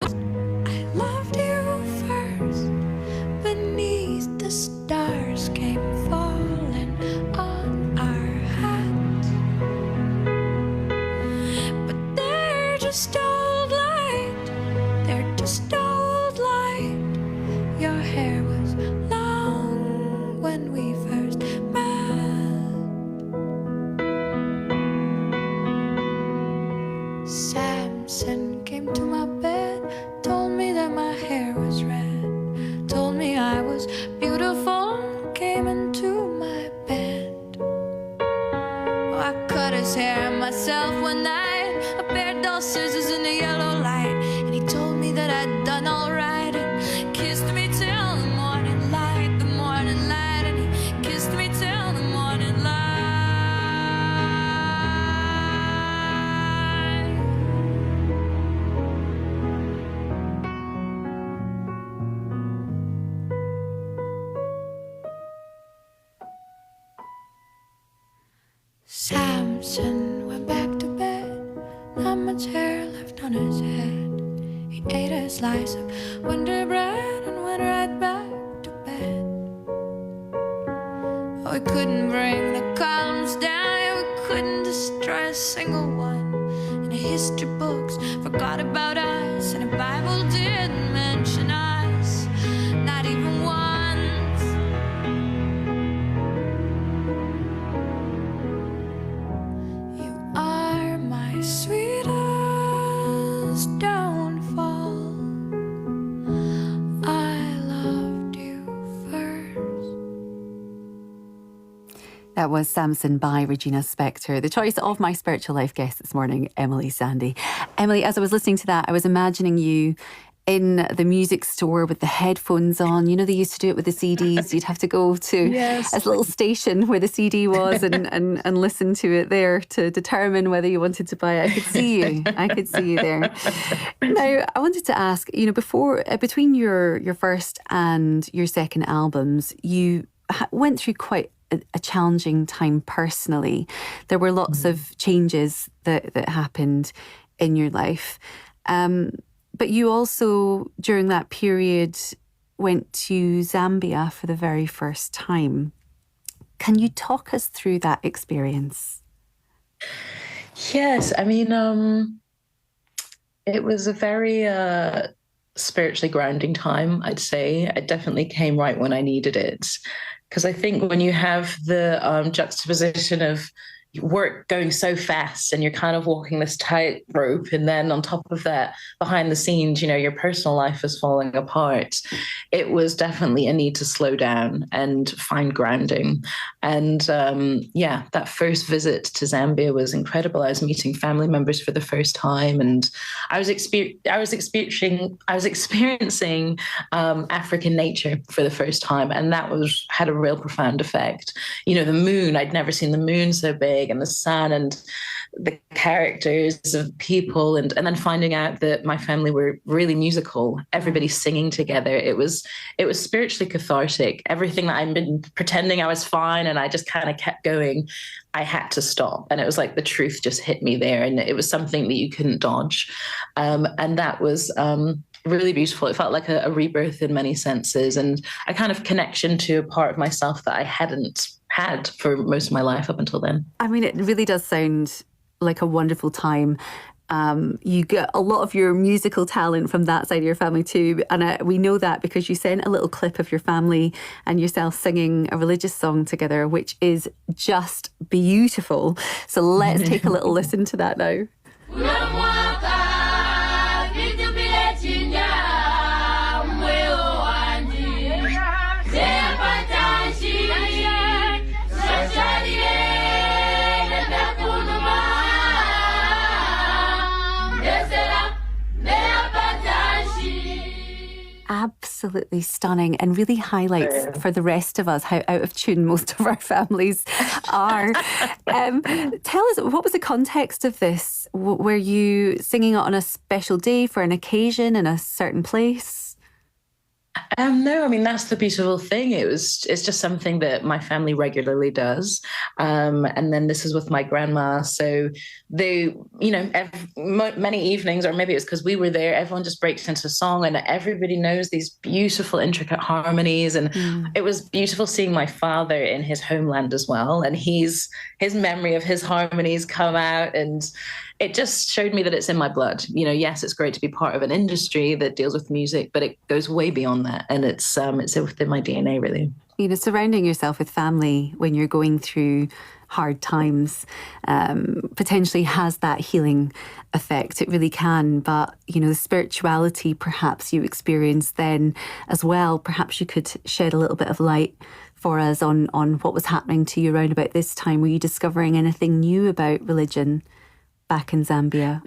I loved you first. Beneath the stars came falling on our hats. But they're just old light. They're just old light. Your hair was long when we first met. Samson came to my bed, told me that my hair was red, told me I was beautiful, came into my bed. Oh, I cut his hair myself one night, a pair of dull scissors in the yellow light, and he told me that I'd done all right, and kissed me till the morning light, and he kissed me till the morning light. Samson went back to bed, not much hair left on his head. He ate a slice of Wonder Bread and went right back to bed. Oh, we couldn't bring the columns down, yeah, we couldn't destroy a single one. And the history books forgot about us, and the Bible didn't mention us, not even once. You are my sweetest downfall. I loved you first. That was Samson by Regina Spektor, the choice of my spiritual life guest this morning, Emily Sandé. Emily, as I was listening to that, I was imagining you in the music store with the headphones on. You know, they used to do it with the CDs. You'd have to go to a little station where the CD was and listen to it there to determine whether you wanted to buy it. I could see you. I could see you there. Now, I wanted to ask, before between your first and your second albums, you went through quite a challenging time personally. There were lots of changes that happened in your life. But you also, during that period, went to Zambia for the very first time. Can you talk us through that experience? Yes, I mean, it was a very spiritually grounding time, I'd say. It definitely came right when I needed it. Because I think when you have the juxtaposition of work going so fast and you're kind of walking this tightrope, and then on top of that, behind the scenes, your personal life is falling apart, it was definitely a need to slow down and find grounding. And that first visit to Zambia was incredible. I was meeting family members for the first time, and I was experiencing African nature for the first time, and that had a real profound effect. The moon, I'd never seen the moon so big. big, and the sun and the characters of people, and then finding out that my family were really musical, everybody singing together. It was spiritually cathartic. Everything that I'd been pretending I was fine and I just kind of kept going, I had to stop. And it was like the truth just hit me there, and it was something that you couldn't dodge. And that was really beautiful. It felt like a rebirth in many senses, and a kind of connection to a part of myself that I hadn't had for most of my life up until then. I mean, it really does sound like a wonderful time. You get a lot of your musical talent from that side of your family too. And we know that because you sent a little clip of your family and yourself singing a religious song together, which is just beautiful. So let's take a little listen to that now. Absolutely stunning, and really highlights for the rest of us how out of tune most of our families are. Tell us, what was the context of this? Were you singing it on a special day for an occasion in a certain place? No, I mean, that's the beautiful thing. It's just something that my family regularly does. And then this is with my grandma. So they, many evenings, or maybe it's because we were there, everyone just breaks into song and everybody knows these beautiful, intricate harmonies. And it was beautiful seeing my father in his homeland as well. And his memory of his harmonies come out, and it just showed me that it's in my blood. Yes, it's great to be part of an industry that deals with music, but it goes way beyond that. And it's within my DNA, really. Surrounding yourself with family when you're going through hard times potentially has that healing effect. It really can. But, the spirituality perhaps you experienced then as well, perhaps you could shed a little bit of light for us on what was happening to you around about this time. Were you discovering anything new about religion back in Zambia?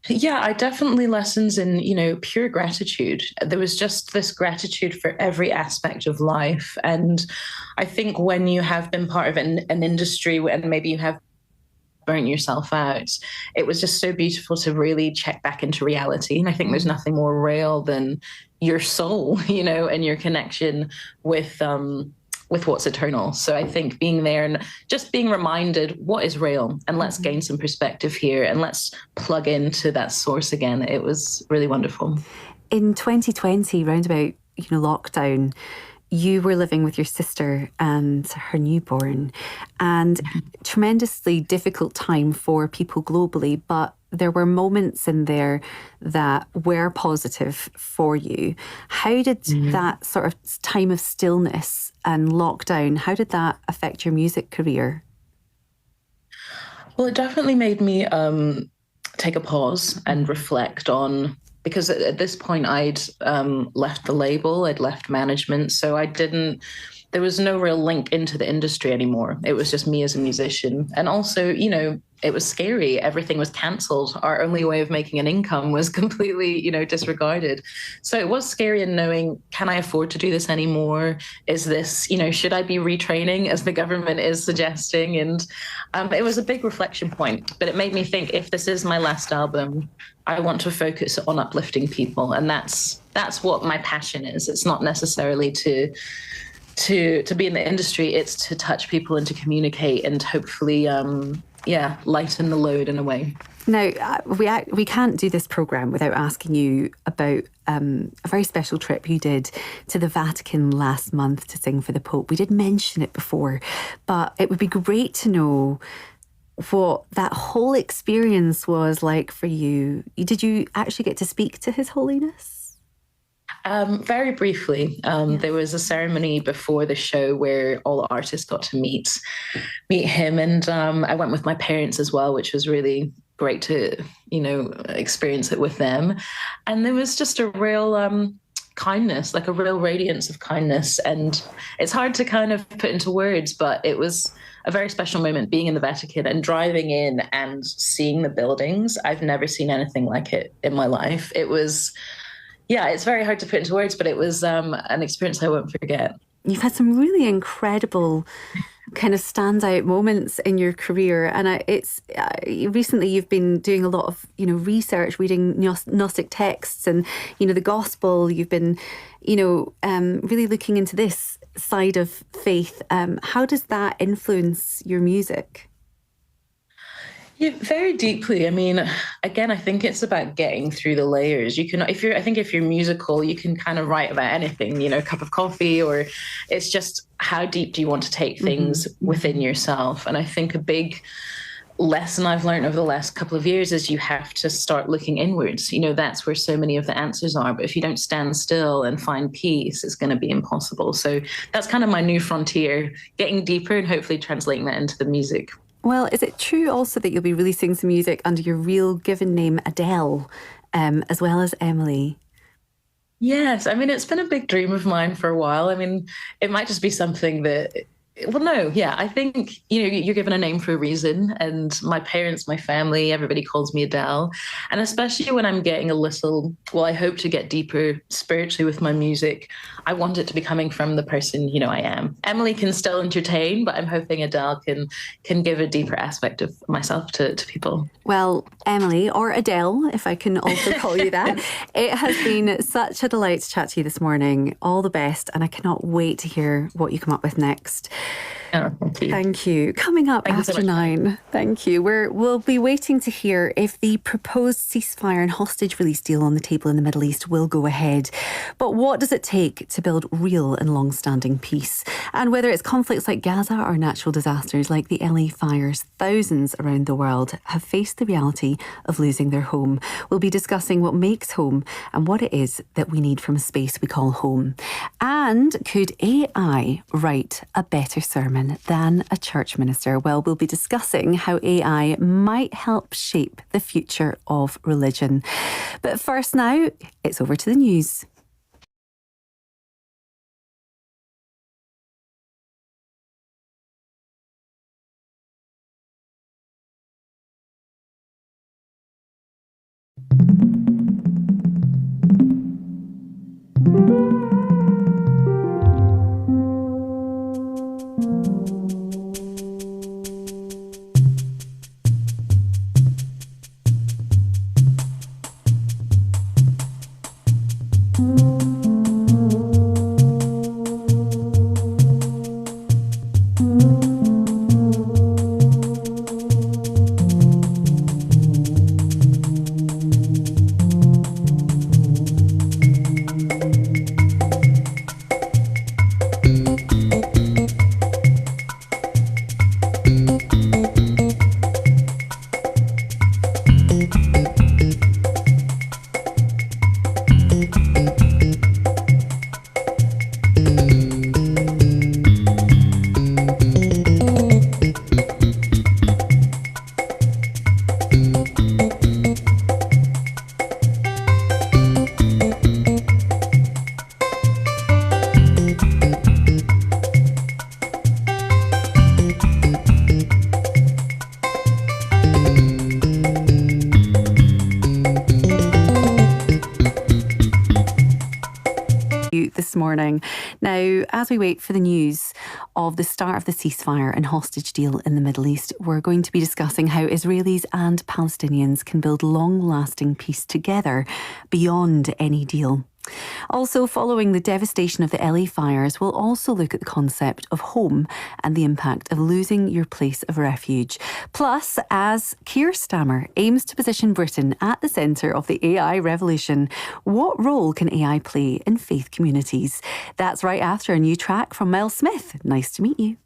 Yeah, I definitely lessons in, pure gratitude. There was just this gratitude for every aspect of life. And I think when you have been part of an industry and maybe you have burnt yourself out, it was just so beautiful to really check back into reality. And I think there's nothing more real than your soul, and your connection with what's eternal. So I think being there and just being reminded what is real, and let's gain some perspective here and let's plug into that source again. It was really wonderful. In 2020, round about lockdown, you were living with your sister and her newborn, and tremendously difficult time for people globally, but there were moments in there that were positive for you. How did that sort of time of stillness and lockdown, how did that affect your music career? Well, it definitely made me take a pause and reflect on, because at this point I'd left the label, I'd left management, so there was no real link into the industry anymore. It was just me as a musician. And also, it was scary. Everything was cancelled. Our only way of making an income was completely, disregarded. So it was scary in knowing, can I afford to do this anymore? Is this, should I be retraining as the government is suggesting? And it was a big reflection point, but it made me think, if this is my last album, I want to focus on uplifting people. And that's what my passion is. It's not necessarily to be in the industry, it's to touch people and to communicate and hopefully lighten the load in a way. Now, we can't do this programme without asking you about a very special trip you did to the Vatican last month to sing for the Pope. We did mention it before, but it would be great to know what that whole experience was like for you. Did you actually get to speak to His Holiness? Very briefly. There was a ceremony before the show where all the artists got to meet him, and I went with my parents as well, which was really great to experience it with them. And there was just a real kindness, like a real radiance of kindness, and it's hard to kind of put into words, but it was a very special moment being in the Vatican and driving in and seeing the buildings. I've never seen anything like it in my life. It was it's very hard to put into words, but it was an experience I won't forget. You've had some really incredible kind of standout moments in your career, and recently you've been doing a lot of research, reading Gnostic texts and the Gospel. You've been really looking into this side of faith. How does that influence your music? Yeah, very deeply. I mean, again, I think it's about getting through the layers. You can, if you're musical, you can kind of write about anything, a cup of coffee, or it's just how deep do you want to take things within yourself. And I think a big lesson I've learned over the last couple of years is you have to start looking inwards. That's where so many of the answers are. But if you don't stand still and find peace, it's going to be impossible. So that's kind of my new frontier, getting deeper and hopefully translating that into the music. Well, is it true also that you'll be releasing some music under your real given name, Adele, as well as Emily? Yes. I mean, it's been a big dream of mine for a while. I mean, it might just be something that... Well, no, yeah, I think, you're given a name for a reason. And my parents, my family, everybody calls me Adele. And especially when I'm getting I hope to get deeper spiritually with my music, I want it to be coming from the person, I am. Emily can still entertain, but I'm hoping Adele can give a deeper aspect of myself to people. Well, Emily, or Adele, if I can also call you that, it has been such a delight to chat to you this morning. All the best. And I cannot wait to hear what you come up with next. Oh, thank you. Thank you. Coming up after 9. Thank you. We'll be waiting to hear if the proposed ceasefire and hostage release deal on the table in the Middle East will go ahead. But what does it take to build real and long-standing peace? And whether it's conflicts like Gaza or natural disasters like the LA fires, thousands around the world have faced the reality of losing their home. We'll be discussing what makes home and what it is that we need from a space we call home. And could AI write a better sermon than a church minister? Well, we'll be discussing how AI might help shape the future of religion. But first now, it's over to the news. This morning. Now, as we wait for the news of the start of the ceasefire and hostage deal in the Middle East, we're going to be discussing how Israelis and Palestinians can build long-lasting peace together beyond any deal. Also, following the devastation of the LA fires, we'll also look at the concept of home and the impact of losing your place of refuge. Plus, as Keir Starmer aims to position Britain at the centre of the AI revolution, what role can AI play in faith communities? That's right after a new track from Mel Smith. Nice to meet you.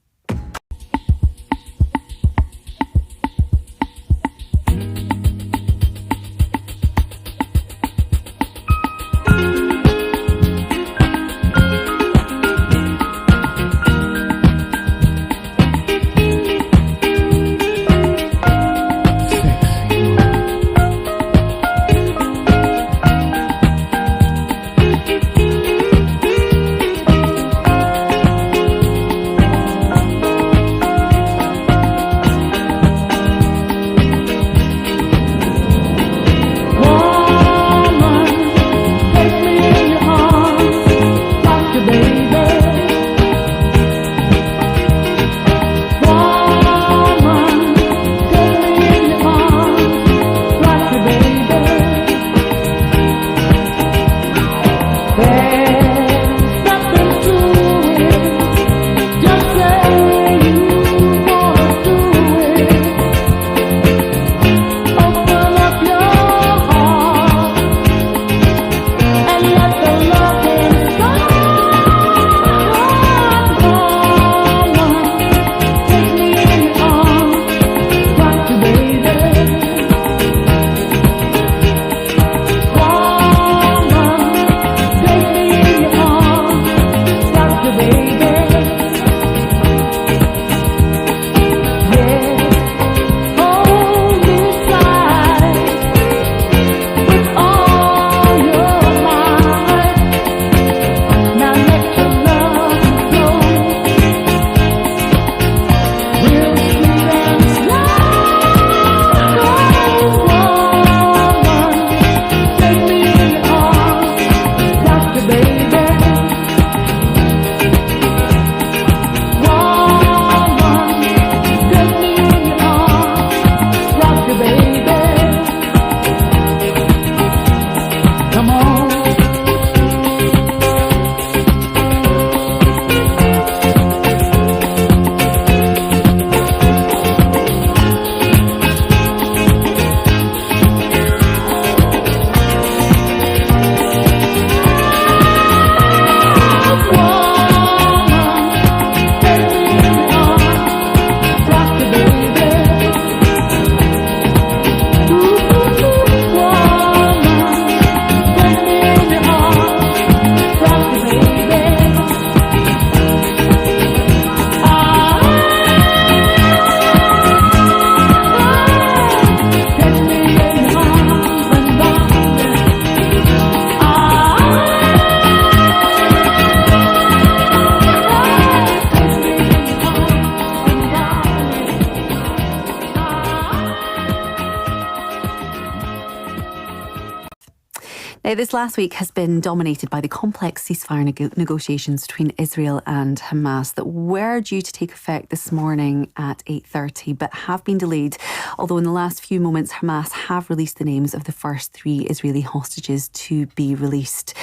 This last week has been dominated by the complex ceasefire negotiations between Israel and Hamas that were due to take effect this morning at 8:30 but have been delayed. Although in the last few moments Hamas have released the names of the first 3 Israeli hostages to be released.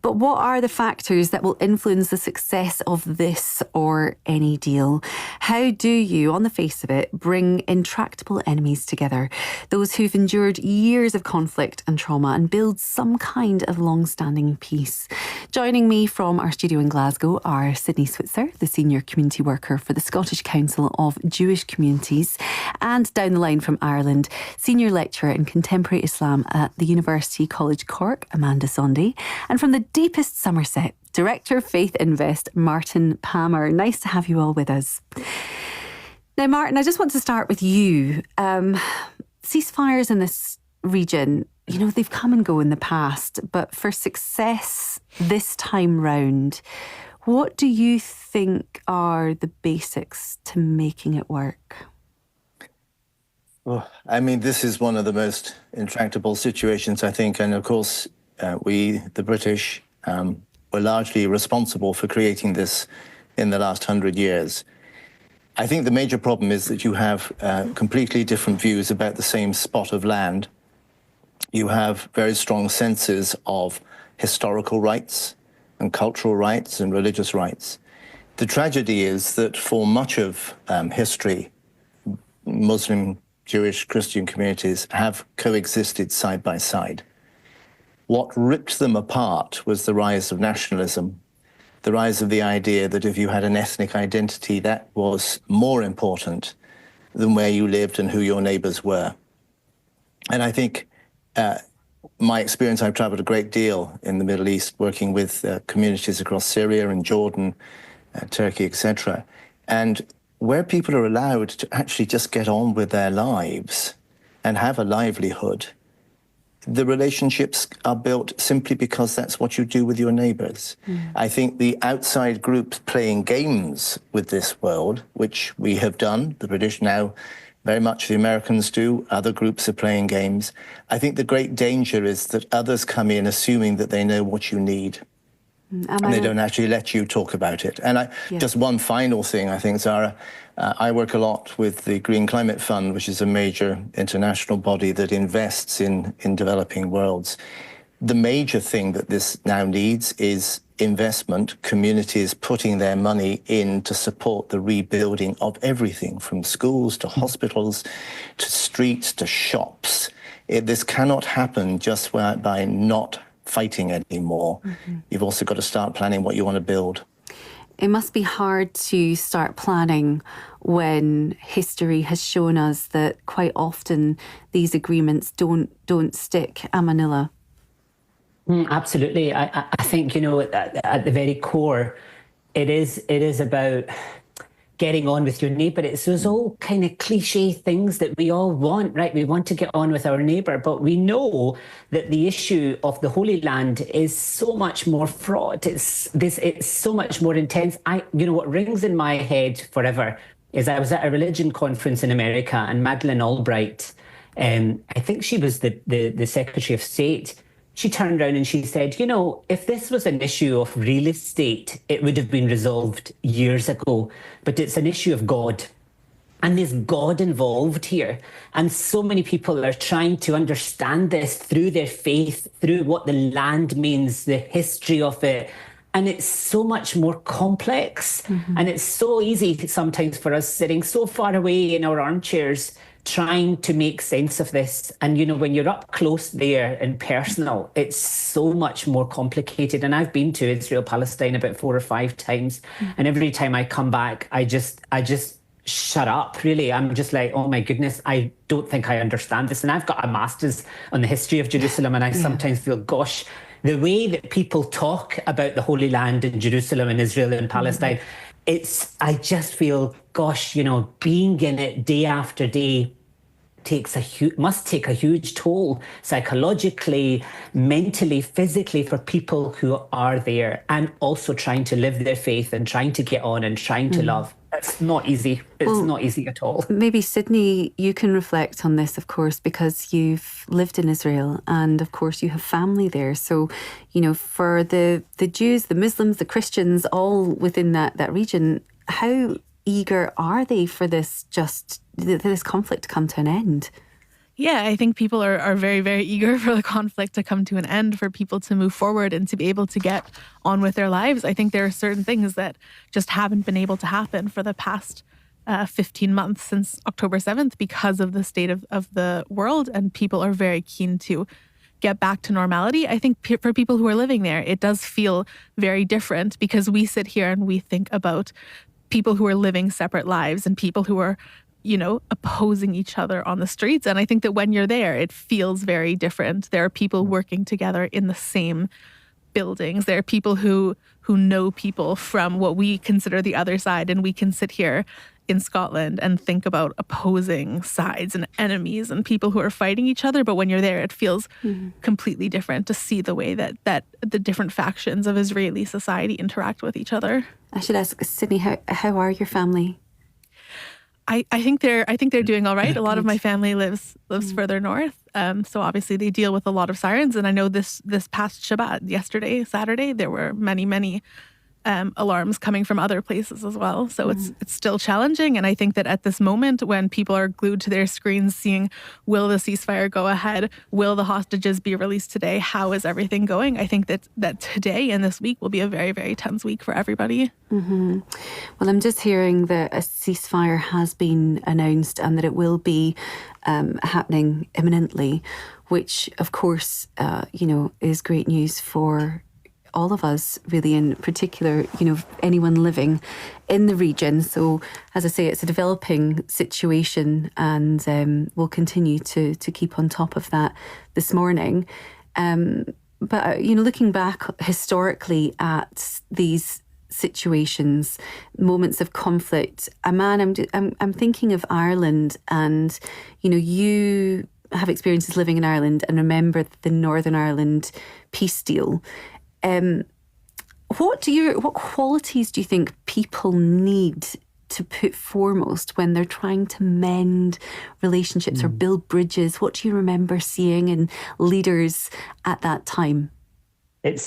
But what are the factors that will influence the success of this or any deal? How do you, on the face of it, bring intractable enemies together? Those who've endured years of conflict and trauma and build some kind of long-standing peace. Joining me from our studio in Glasgow are Sydney Switzer, the Senior Community Worker for the Scottish Council of Jewish Communities, and down the line from Ireland, Senior Lecturer in Contemporary Islam at the University College Cork, Amanda Sondy, and from the deepest Somerset, Director of Faith Invest, Martin Palmer. Nice to have you all with us. Now, Martin, I just want to start with you. Ceasefires in this region, you know, they've come and go in the past, but for success this time round, what do you think are the basics to making it work? Well, I mean, this is one of the most intractable situations, I think. And of course, we, the British, were largely responsible for creating this in the last 100 years. I think the major problem is that you have completely different views about the same spot of land. You have very strong senses of historical rights and cultural rights and religious rights. The tragedy is that for much of history, Muslim, Jewish, Christian communities have coexisted side by side. What ripped them apart was the rise of nationalism, the rise of the idea that if you had an ethnic identity, that was more important than where you lived and who your neighbors were. And I think my experience, I've traveled a great deal in the Middle East, working with communities across Syria and Jordan, Turkey, etc. And where people are allowed to actually just get on with their lives and have a livelihood, the relationships are built simply because that's what you do with your neighbors. I think the outside groups playing games with this world, which we have done, the British now, very much the Americans do, other groups are playing games. I think the great danger is that others come in assuming that they know what you need. And they don't actually let you talk about it. And just one final thing, I think, Zara, I work a lot with the Green Climate Fund, which is a major international body that invests in developing worlds. The major thing that this now needs is investment, communities putting their money in to support the rebuilding of everything from schools to hospitals to streets to shops. This cannot happen just by not fighting anymore. You've also got to start planning what you want to build. It must be hard to start planning when history has shown us that quite often these agreements don't stick. Amanilla. Absolutely. I think, you know, at the very core, it is about getting on with your neighbour. It's those all kind of cliche things that we all want, right? We want to get on with our neighbour, but we know that the issue of the Holy Land is so much more fraught. It's so much more intense. You know, what rings in my head forever is I was at a religion conference in America, and Madeleine Albright, I think she was the Secretary of State. She turned around and she said, you know, if this was an issue of real estate, it would have been resolved years ago. But it's an issue of God. And there's God involved here. And so many people are trying to understand this through their faith, through what the land means, the history of it. And it's so much more complex. And it's so easy sometimes for us sitting so far away in our armchairs trying to make sense of this. And, you know, when you're up close there and personal, it's so much more complicated. And I've been to Israel, Palestine about 4 or 5 times. And every time I come back, I just shut up, really. I'm just like, oh my goodness, I don't think I understand this. And I've got a master's on the history of Jerusalem. And I sometimes feel, gosh, the way that people talk about the Holy Land in Jerusalem and Israel and Palestine, I just feel, gosh, you know, being in it day after day must take a huge toll psychologically, mentally, physically for people who are there, and also trying to live their faith and trying to get on and trying to love. It's not easy. It's not easy at all. Maybe Sydney, you can reflect on this, of course, because you've lived in Israel and, of course, you have family there. So, for the Jews, the Muslims, the Christians, all within that region, how eager are they for this conflict to come to an end? Yeah, I think people are very, very eager for the conflict to come to an end, for people to move forward and to be able to get on with their lives. I think there are certain things that just haven't been able to happen for the past 15 months since October 7th because of the state of the world, and people are very keen to get back to normality. I think for people who are living there, it does feel very different because we sit here and we think about people who are living separate lives and people who are opposing each other on the streets. And I think that when you're there, it feels very different. There are people working together in the same buildings. There are people who know people from what we consider the other side. And we can sit here in Scotland and think about opposing sides and enemies and people who are fighting each other. But when you're there, it feels completely different to see the way that the different factions of Israeli society interact with each other. I should ask, Sydney, how are your family? I think they're doing all right. A lot of my family lives further north, so obviously they deal with a lot of sirens. And I know this past Shabbat, Saturday, there were many alarms coming from other places as well. So it's still challenging. And I think that at this moment, when people are glued to their screens, seeing will the ceasefire go ahead, will the hostages be released today, how is everything going? I think that today and this week will be a very, very tense week for everybody. Mm-hmm. Well, I'm just hearing that a ceasefire has been announced and that it will be happening imminently, which, of course, is great news for all of us, really, in particular, anyone living in the region. So, as I say, it's a developing situation, and we'll continue to keep on top of that this morning. But looking back historically at these situations, moments of conflict, I'm thinking of Ireland, and you have experiences living in Ireland and remember the Northern Ireland peace deal. What qualities do you think people need to put foremost when they're trying to mend relationships or build bridges? What do you remember seeing in leaders at that time? I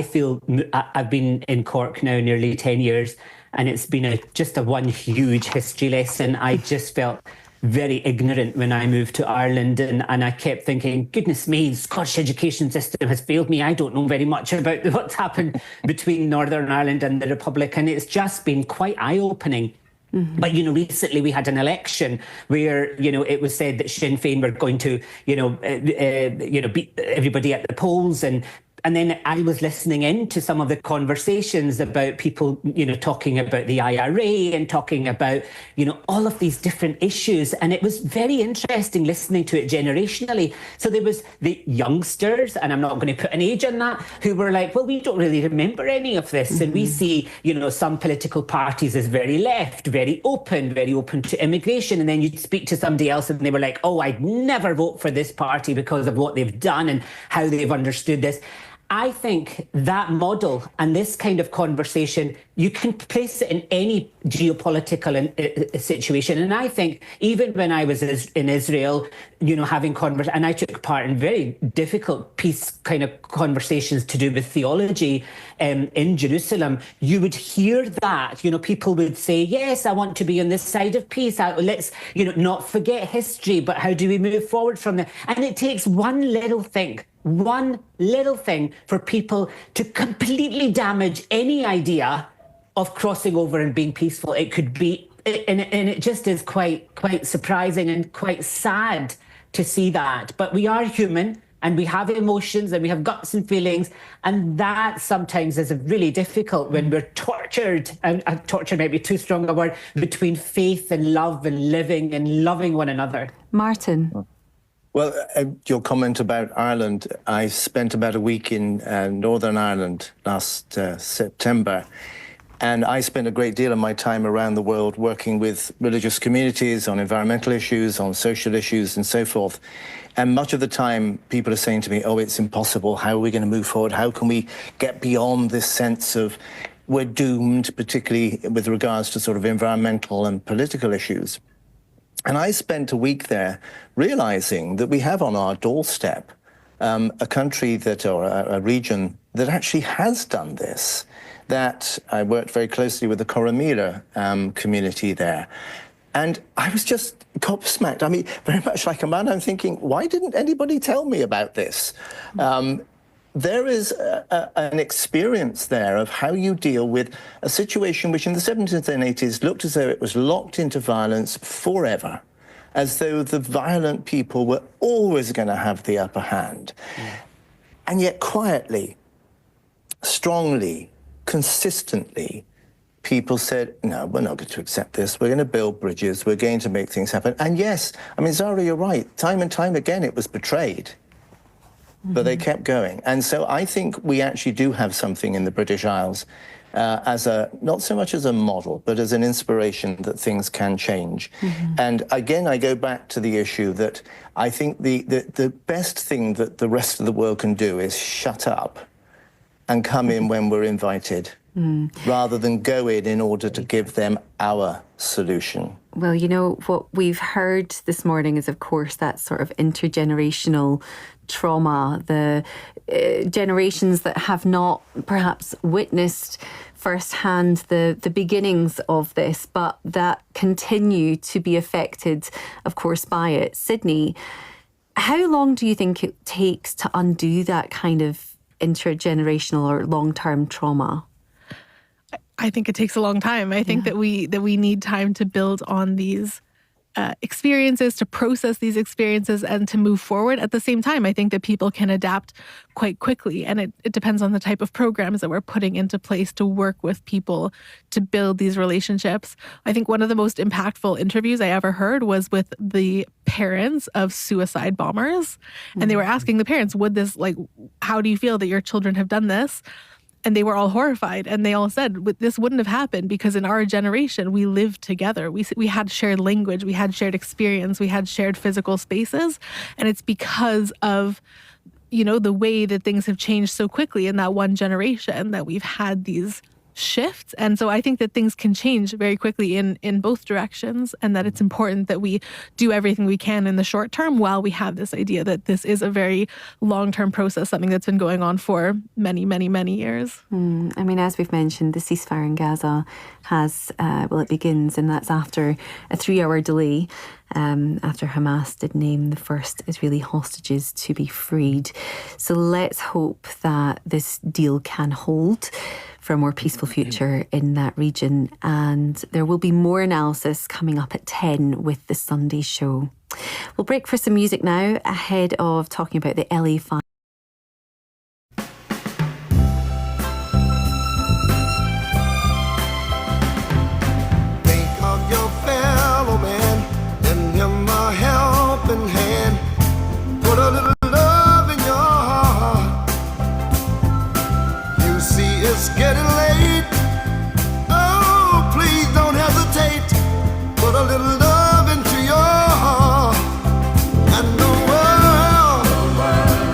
feel I've been in Cork now nearly 10 years, and it's been just a one huge history lesson. I just felt very ignorant when I moved to Ireland, and I kept thinking, goodness me, the Scottish education system has failed me. I don't know very much about what's happened between Northern Ireland and the Republic, and it's just been quite eye-opening. Mm-hmm. But, recently we had an election where, it was said that Sinn Féin were going to, beat everybody at the polls, and then I was listening in to some of the conversations about people, talking about the IRA and talking about, all of these different issues. And it was very interesting listening to it generationally. So there was the youngsters, and I'm not going to put an age on that, who were like, well, we don't really remember any of this. Mm-hmm. And we see, some political parties as very left, very open to immigration. And then you'd speak to somebody else and they were like, oh, I'd never vote for this party because of what they've done and how they've understood this. I think that model and this kind of conversation, you can place it in any geopolitical situation. And I think even when I was in Israel, having conversations, and I took part in very difficult peace kind of conversations to do with theology in Jerusalem, you would hear that, people would say, yes, I want to be on this side of peace. Let's, not forget history, but how do we move forward from there? And it takes one little thing for people to completely damage any idea of crossing over and being peaceful. It could be, and it just is quite surprising and quite sad to see that. But we are human, and we have emotions, and we have guts and feelings, and that sometimes is really difficult when we're tortured, and torture might be too strong a word, between faith and love and living and loving one another. Martin. Well, your comment about Ireland, I spent about a week in Northern Ireland last September, and I spent a great deal of my time around the world working with religious communities on environmental issues, on social issues, and so forth. And much of the time, people are saying to me, oh, it's impossible. How are we going to move forward? How can we get beyond this sense of we're doomed, particularly with regards to sort of environmental and political issues. And I spent a week there realizing that we have on our doorstep a country that, or a region that actually has done this, that I worked very closely with the Coromira community there. And I was just gobsmacked. I mean, very much like a man, I'm thinking, why didn't anybody tell me about this? There is an experience there of how you deal with a situation which in the 70s and 80s looked as though it was locked into violence forever, as though the violent people were always going to have the upper hand. And yet quietly, strongly, consistently, people said, no, we're not going to accept this. We're going to build bridges. We're going to make things happen. And yes, I mean, Zara, you're right. Time and time again, it was betrayed. But they kept going. And so I think we actually do have something in the British Isles as a, not so much as a model, but as an inspiration that things can change. And again, I go back to the issue that I think the best thing that the rest of the world can do is shut up and come in when we're invited, rather than go in order to give them our solution. Well, you know, what we've heard this morning is, of course, that sort of intergenerational trauma, the generations that have not perhaps witnessed firsthand the beginnings of this, but that continue to be affected, of course, by it. Sydney, how long do you think it takes to undo that kind of intergenerational or long-term trauma? I think it takes a long time. I think that we need time to build on these experiences, to process these experiences, and to move forward. At the same time, I think that people can adapt quite quickly, and it depends on the type of programs that we're putting into place to work with people to build these relationships. I think one of the most impactful interviews I ever heard was with the parents of suicide bombers, and they were asking the parents, how do you feel that your children have done this? And they were all horrified. And they all said, this wouldn't have happened because in our generation, we lived together. We had shared language, we had shared experience, we had shared physical spaces. And it's because of, the way that things have changed so quickly in that one generation that we've had these shifts. And so I think that things can change very quickly in both directions, and that it's important that we do everything we can in the short term while we have this idea that this is a very long-term process, something that's been going on for many, many, many years. I mean, as we've mentioned, the ceasefire in Gaza has, it begins, and that's after a 3-hour delay, after Hamas did name the first Israeli hostages to be freed. So let's hope that this deal can hold for a more peaceful future in that region. And there will be more analysis coming up at 10 with the Sunday show. We'll break for some music now ahead of talking about the LA fire. Think of your fellow man, lend him a helping hand. Put a little love in your heart. You see it's getting late. Oh, please don't hesitate. Put a little love into your heart, and the world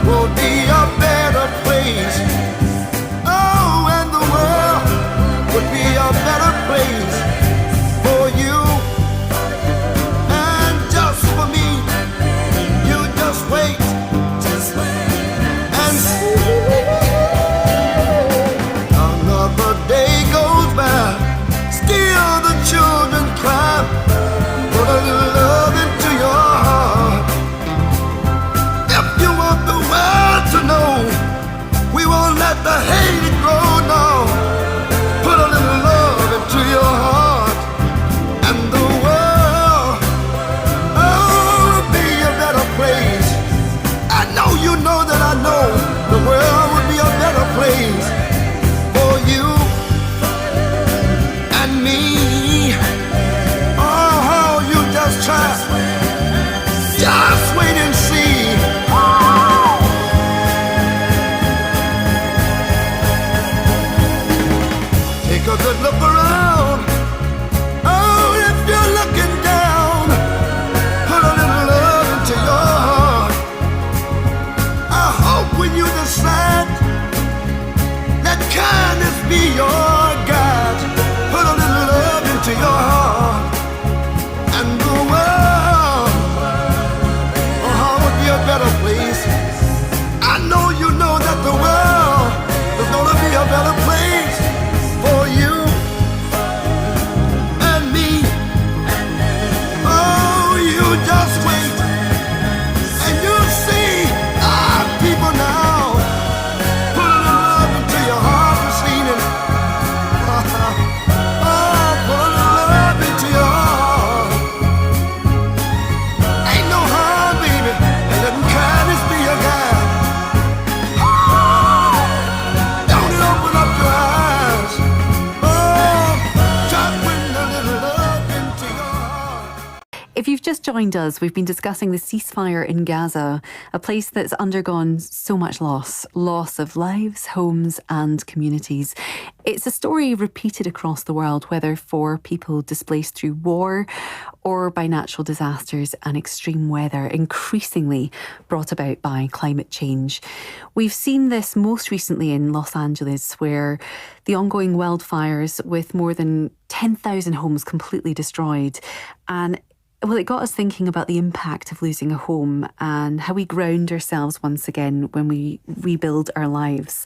will be a better place. Oh, and the world would be a better place for you and just for me. You just wait and see. Another day goes by, still the children cry. Put a little love into your heart. If you want the world to know, we won't let the hate grow, no. Put a little love into your heart, and the world, will be a better place. I know that I know the world would be a better place for you and me. Oh, you just try, just wait and see. Take a good look around. Oh, if you're looking down, put a little love into your heart. I hope when you decide, let kindness be your guide. just joined us, we've been discussing the ceasefire in Gaza, a place that's undergone so much loss of lives, homes and communities. It's a story repeated across the world, whether for people displaced through war or by natural disasters and extreme weather, increasingly brought about by climate change. We've seen this most recently in Los Angeles, where the ongoing wildfires with more than 10,000 homes completely destroyed. And well, it got us thinking about the impact of losing a home and how we ground ourselves once again when we rebuild our lives.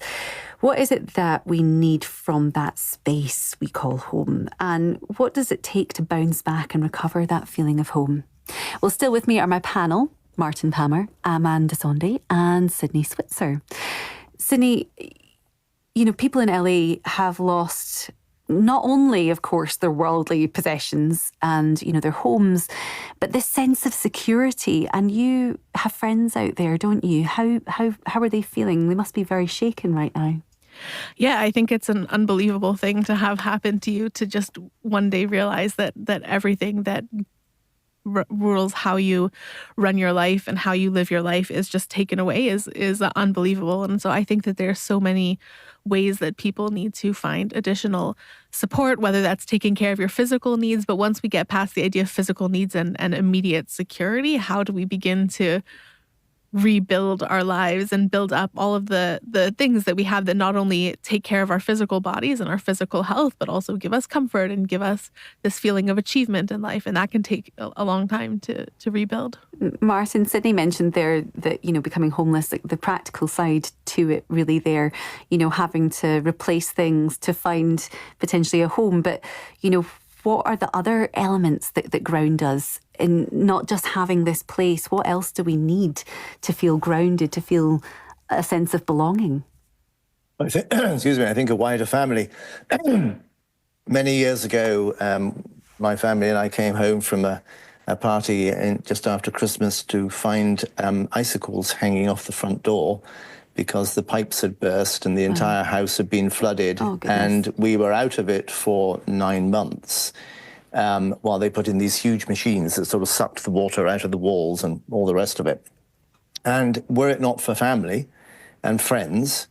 What is it that we need from that space we call home? And what does it take to bounce back and recover that feeling of home? Well, still with me are my panel, Martin Palmer, Aman Dasonde and Sydney Switzer. Sydney, you know, people in LA have lost not only, of course, their worldly possessions and, you know, their homes, but this sense of security. And you have friends out there, don't you? How are they feeling? They must be very shaken right now. Yeah, I think it's an unbelievable thing to have happen to you, to just one day realize that everything that rules how you run your life and how you live your life is just taken away is unbelievable. And so I think that there's so many ways that people need to find additional support, whether that's taking care of your physical needs. But once we get past the idea of physical needs and immediate security, how do we begin to rebuild our lives and build up all of the things that we have that not only take care of our physical bodies and our physical health, but also give us comfort and give us this feeling of achievement in life. And that can take a long time to rebuild. Martin, Sydney mentioned there that, you know, becoming homeless, the practical side to it really there, you know, having to replace things to find potentially a home. But, you know, what are the other elements that ground us in not just having this place? What else do we need to feel grounded, to feel a sense of belonging? I think, excuse me, I think a wider family. Many years ago, my family and I came home from a party just after Christmas to find icicles hanging off the front door because the pipes had burst and the entire house had been flooded. And we were out of it for 9 months while they put in these huge machines that sort of sucked the water out of the walls and all the rest of it. And were it not for family and friends,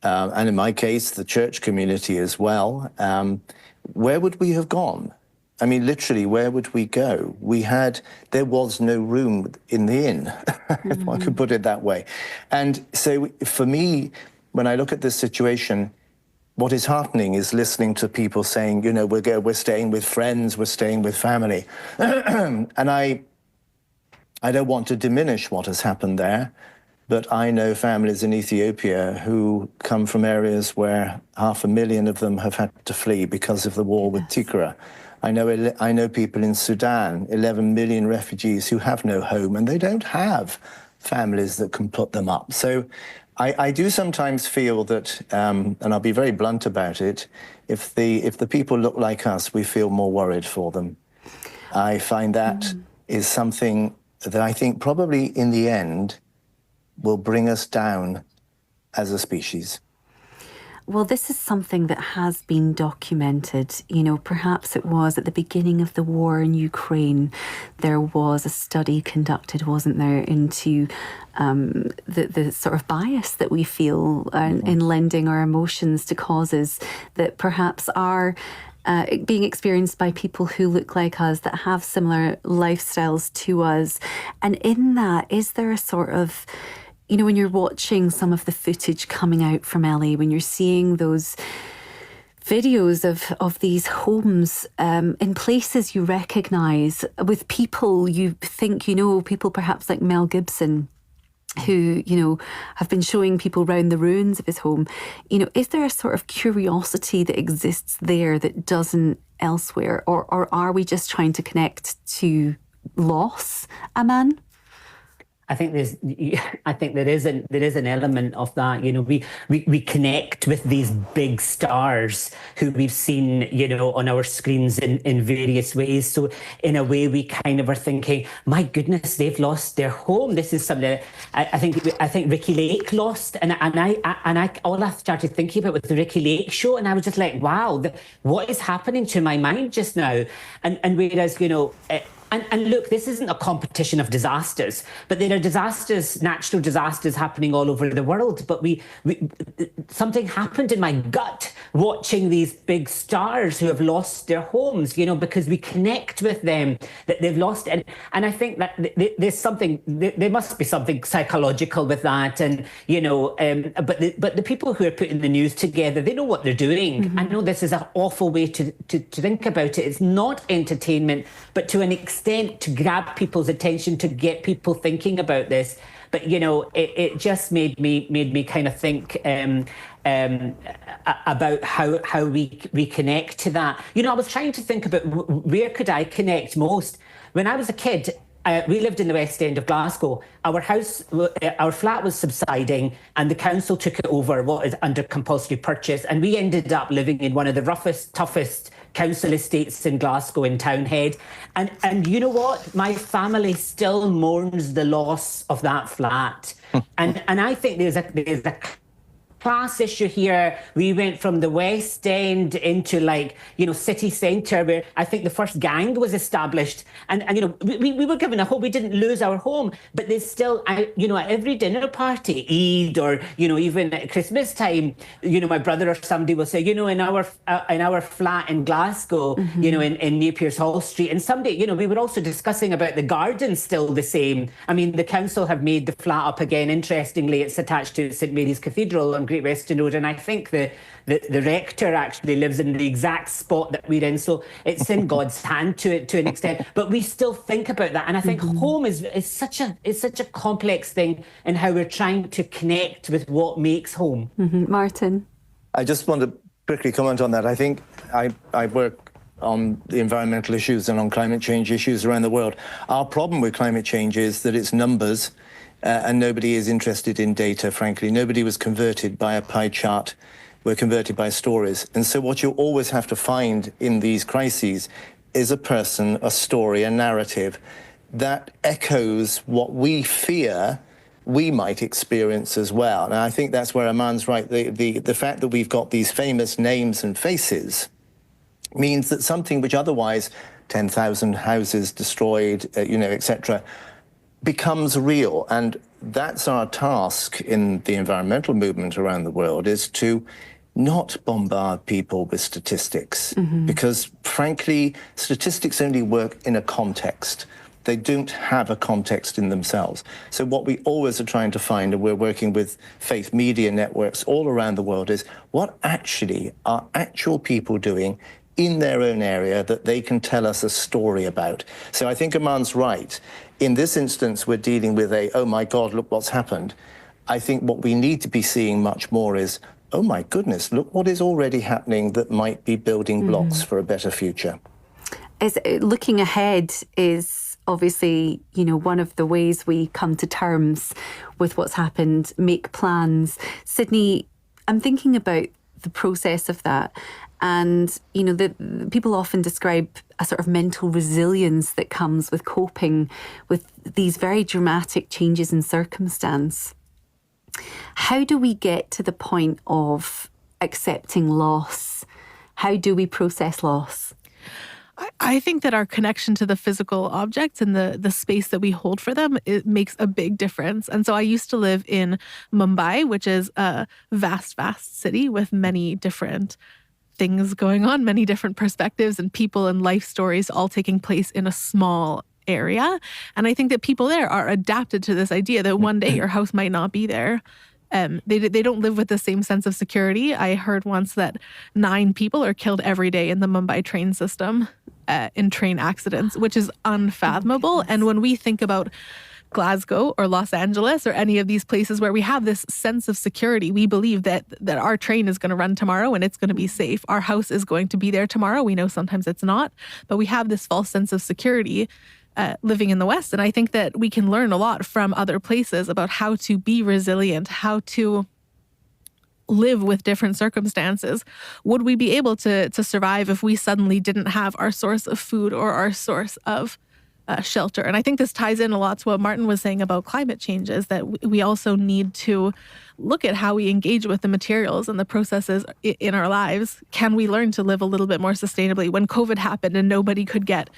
and in my case, the church community as well, where would we have gone? I mean, literally, where would we go? There was no room in the inn, if I could put it that way. And so for me, when I look at this situation, what is heartening is listening to people saying, you know, we're staying with friends, we're staying with family. And I don't want to diminish what has happened there, but I know families in Ethiopia who come from areas where 500,000 of them have had to flee because of the war with Tigray. I know people in Sudan, 11 million refugees who have no home, and they don't have families that can put them up. So I do sometimes feel that, and I'll be very blunt about it, if the people look like us, we feel more worried for them. I find that is something that I think probably in the end will bring us down as a species. Well, this is something that has been documented. You know, perhaps it was at the beginning of the war in Ukraine. There was a study conducted, wasn't there, into the sort of bias that we feel in lending our emotions to causes that perhaps are being experienced by people who look like us, that have similar lifestyles to us. And in that, is there a sort of, you know, when you're watching some of the footage coming out from LA, when you're seeing those videos of these homes in places you recognise, with people you think you know, people perhaps like Mel Gibson, who, you know, have been showing people around the ruins of his home, you know, is there a sort of curiosity that exists there that doesn't elsewhere? Or are we just trying to connect to loss, Aman? I think there is an element of that. You know, we connect with these big stars who we've seen, you know, on our screens in various ways. So in a way, we kind of are thinking, my goodness, they've lost their home. This is something I think Ricky Lake lost, and I all I started thinking about was the Ricky Lake show, and I was just like, wow, what is happening to my mind just now? And whereas, you know, And look, this isn't a competition of disasters, but there are disasters, natural disasters happening all over the world. But something happened in my gut watching these big stars who have lost their homes, because we connect with them, that they've lost. And I think that there must be something psychological with that. And, but the people who are putting the news together, they know what they're doing. Mm-hmm. I know this is an awful way to think about it. It's not entertainment, but to an extent to grab people's attention, to get people thinking about this. But it just made me kind of think about how we connect to that. I was trying to think about where could I connect most. When I was a kid, we lived in the West End of Glasgow. Our flat was subsiding, and the council took it over, what is under compulsory purchase, and we ended up living in one of the roughest, toughest council estates in Glasgow, in Townhead. And you know what? My family still mourns the loss of that flat. and I think there's a class issue here. We went from the West End into city centre, where I think the first gang was established, and we were given a home. We didn't lose our home, but there's still at every dinner party, Eid, or even at Christmas time, my brother or somebody will say, in our flat in Glasgow, mm-hmm. In Napier's Hall Street, and somebody, we were also discussing about the garden still the same. I mean, the council have made the flat up again. Interestingly, it's attached to St Mary's Cathedral on Great Western Road, and I think the rector actually lives in the exact spot that we're in, so it's in God's hand to an extent. But we still think about that, and I think mm-hmm. home is such a complex thing in how we're trying to connect with what makes home. Mm-hmm. Martin, I just want to quickly comment on that. I think I work on the environmental issues and on climate change issues around the world. Our problem with climate change is that it's numbers. And nobody is interested in data, frankly. Nobody was converted by a pie chart. We're converted by stories. And so what you always have to find in these crises is a person, a story, a narrative that echoes what we fear we might experience as well. And I think that's where Aman's right. The fact that we've got these famous names and faces means that something which otherwise 10,000 houses destroyed, etc., becomes real. And that's our task in the environmental movement around the world, is to not bombard people with statistics. Mm-hmm. Because frankly, statistics only work in a context. They don't have a context in themselves. So what we always are trying to find, and we're working with faith media networks all around the world, is what actually are actual people doing in their own area that they can tell us a story about. So I think Aman's right. In this instance, we're dealing with oh my God, look what's happened. I think what we need to be seeing much more is, oh my goodness, look what is already happening that might be building blocks for a better future. Looking ahead is obviously, one of the ways we come to terms with what's happened, make plans. Sydney, I'm thinking about the process of that. And, the people often describe a sort of mental resilience that comes with coping with these very dramatic changes in circumstance. How do we get to the point of accepting loss? How do we process loss? I think that our connection to the physical objects and the space that we hold for them, it makes a big difference. And so I used to live in Mumbai, which is a vast, vast city with many different things going on, many different perspectives and people and life stories all taking place in a small area. And I think that people there are adapted to this idea that one day your house might not be there. They don't live with the same sense of security. I heard once that 9 people are killed every day in the Mumbai train system in train accidents, which is unfathomable. And when we think about Glasgow or Los Angeles or any of these places where we have this sense of security, we believe that our train is going to run tomorrow and it's going to be safe. Our house is going to be there tomorrow. We know sometimes it's not, but we have this false sense of security living in the West. And I think that we can learn a lot from other places about how to be resilient, how to live with different circumstances. Would we be able to survive if we suddenly didn't have our source of food or our source of shelter? And I think this ties in a lot to what Martin was saying about climate change, is that we also need to look at how we engage with the materials and the processes in our lives. Can we learn to live a little bit more sustainably? When COVID happened and nobody could get,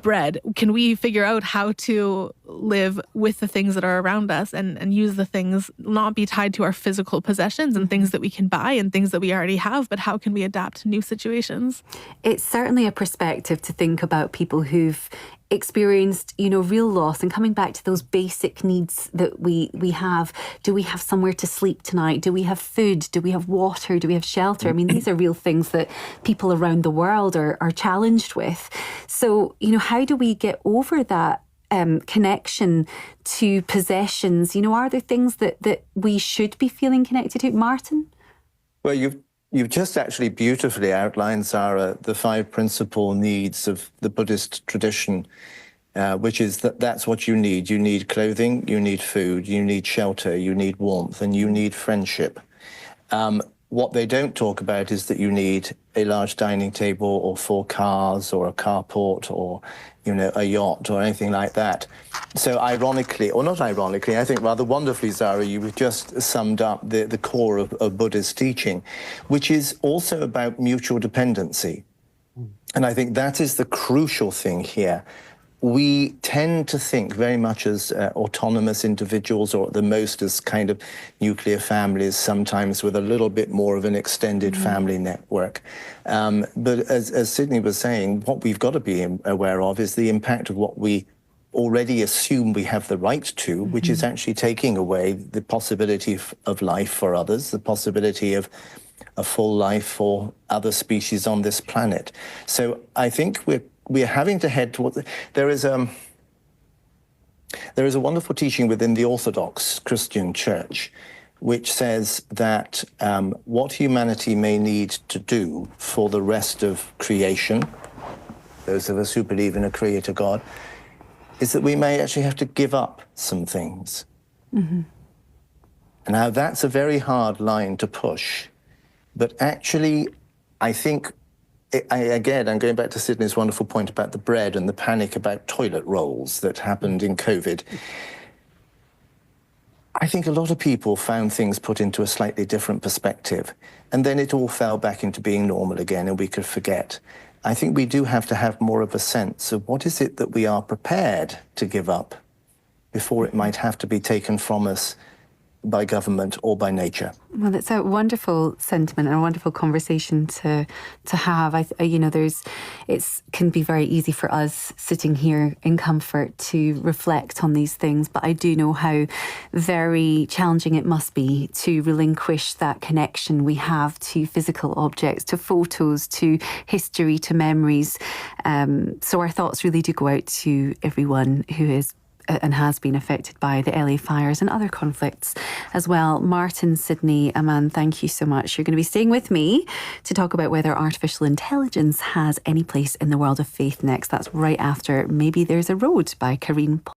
bread, can we figure out how to live with the things that are around us and use the things, not be tied to our physical possessions and things that we can buy and things that we already have, but how can we adapt to new situations? It's certainly a perspective to think about people who've experienced, real loss, and coming back to those basic needs that we have. Do we have somewhere to sleep tonight? Do we have food? Do we have water? Do we have shelter? I mean, these are real things that people around the world are challenged with. So, how do we get over that connection to possessions? Are there things that we should be feeling connected to? Martin? Well, You've just actually beautifully outlined, Zara, the 5 principal needs of the Buddhist tradition, which is that's what you need. You need clothing, you need food, you need shelter, you need warmth, and you need friendship. What they don't talk about is that you need a large dining table or 4 cars or a carport or, a yacht or anything like that. So ironically, or not ironically, I think rather wonderfully, Zara, you've just summed up the core of Buddhist teaching, which is also about mutual dependency. And I think that is the crucial thing here. We tend to think very much as autonomous individuals, or at the most as kind of nuclear families, sometimes with a little bit more of an extended family network. But as Sydney was saying, what we've got to be aware of is the impact of what we already assume we have the right to, which is actually taking away the possibility of life for others, the possibility of a full life for other species on this planet. So I think we're having to head towards... There is a wonderful teaching within the Orthodox Christian Church which says that what humanity may need to do for the rest of creation, those of us who believe in a creator God, is that we may actually have to give up some things. Mm-hmm. Now, that's a very hard line to push, but actually, I think... Again, I'm going back to Sydney's wonderful point about the bread and the panic about toilet rolls that happened in COVID. I think a lot of people found things put into a slightly different perspective, and then it all fell back into being normal again, and we could forget. I think we do have to have more of a sense of what is it that we are prepared to give up before it might have to be taken from us by government or by nature. Well, it's a wonderful sentiment and a wonderful conversation to have. It can be very easy for us sitting here in comfort to reflect on these things, but I do know how very challenging it must be to relinquish that connection we have to physical objects, to photos, to history, to memories. So our thoughts really do go out to everyone who is and has been affected by the LA fires and other conflicts as well. Martin, Sydney, Aman, thank you so much. You're going to be staying with me to talk about whether artificial intelligence has any place in the world of faith next. That's right after Maybe There's a Road by Karine Paul.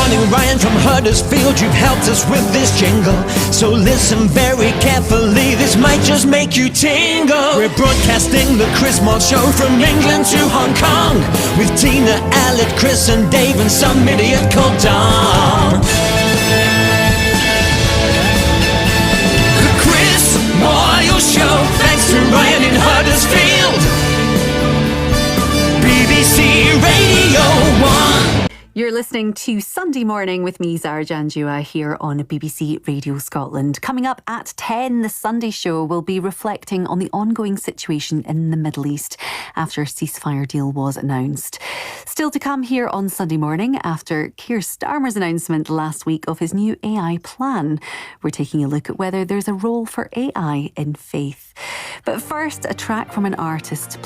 morning, Ryan from Huddersfield. You've helped us with this jingle, so listen very carefully. This might just make you tingle. We're broadcasting the Chris Mod Show from England to Hong Kong, with Tina, Alec, Chris and Dave and some idiot called Dom. The Chris Moyle Show, thanks to Ryan in Huddersfield. BBC Radio 1. You're listening to Sunday Morning with me, Zara Janjua, here on BBC Radio Scotland. Coming up at 10, the Sunday show will be reflecting on the ongoing situation in the Middle East after a ceasefire deal was announced. Still to come here on Sunday Morning, after Keir Starmer's announcement last week of his new AI plan, we're taking a look at whether there's a role for AI in faith. But first, a track from an artist.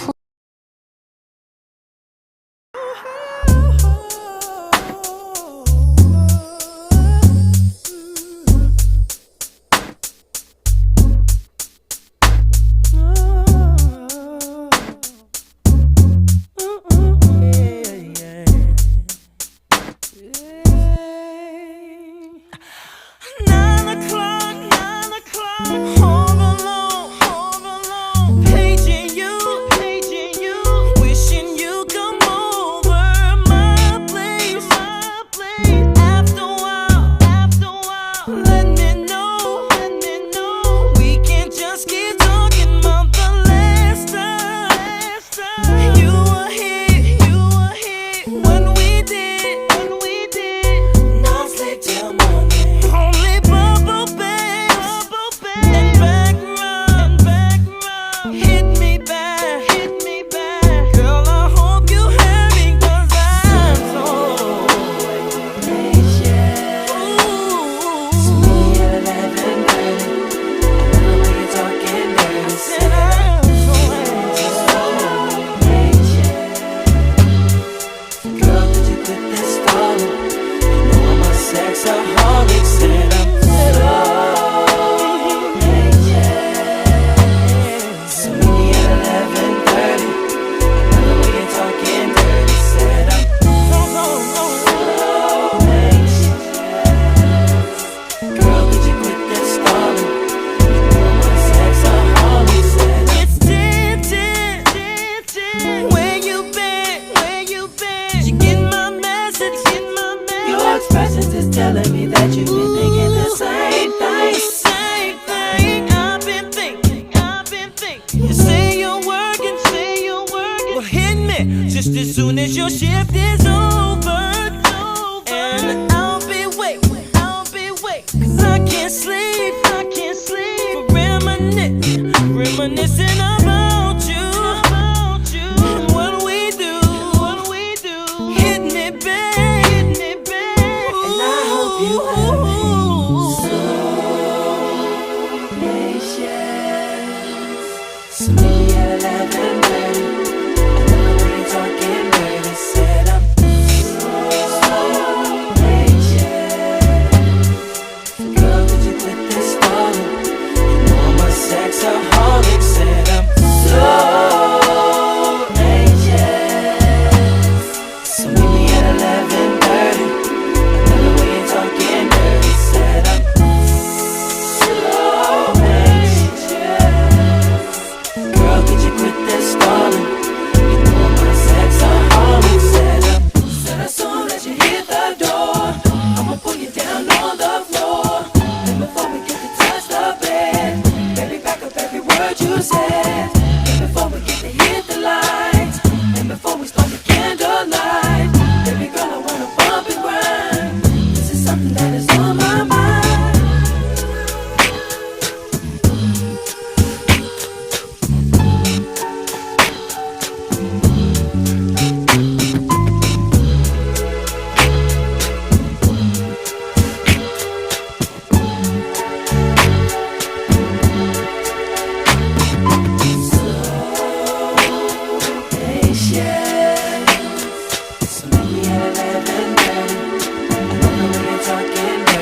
Talking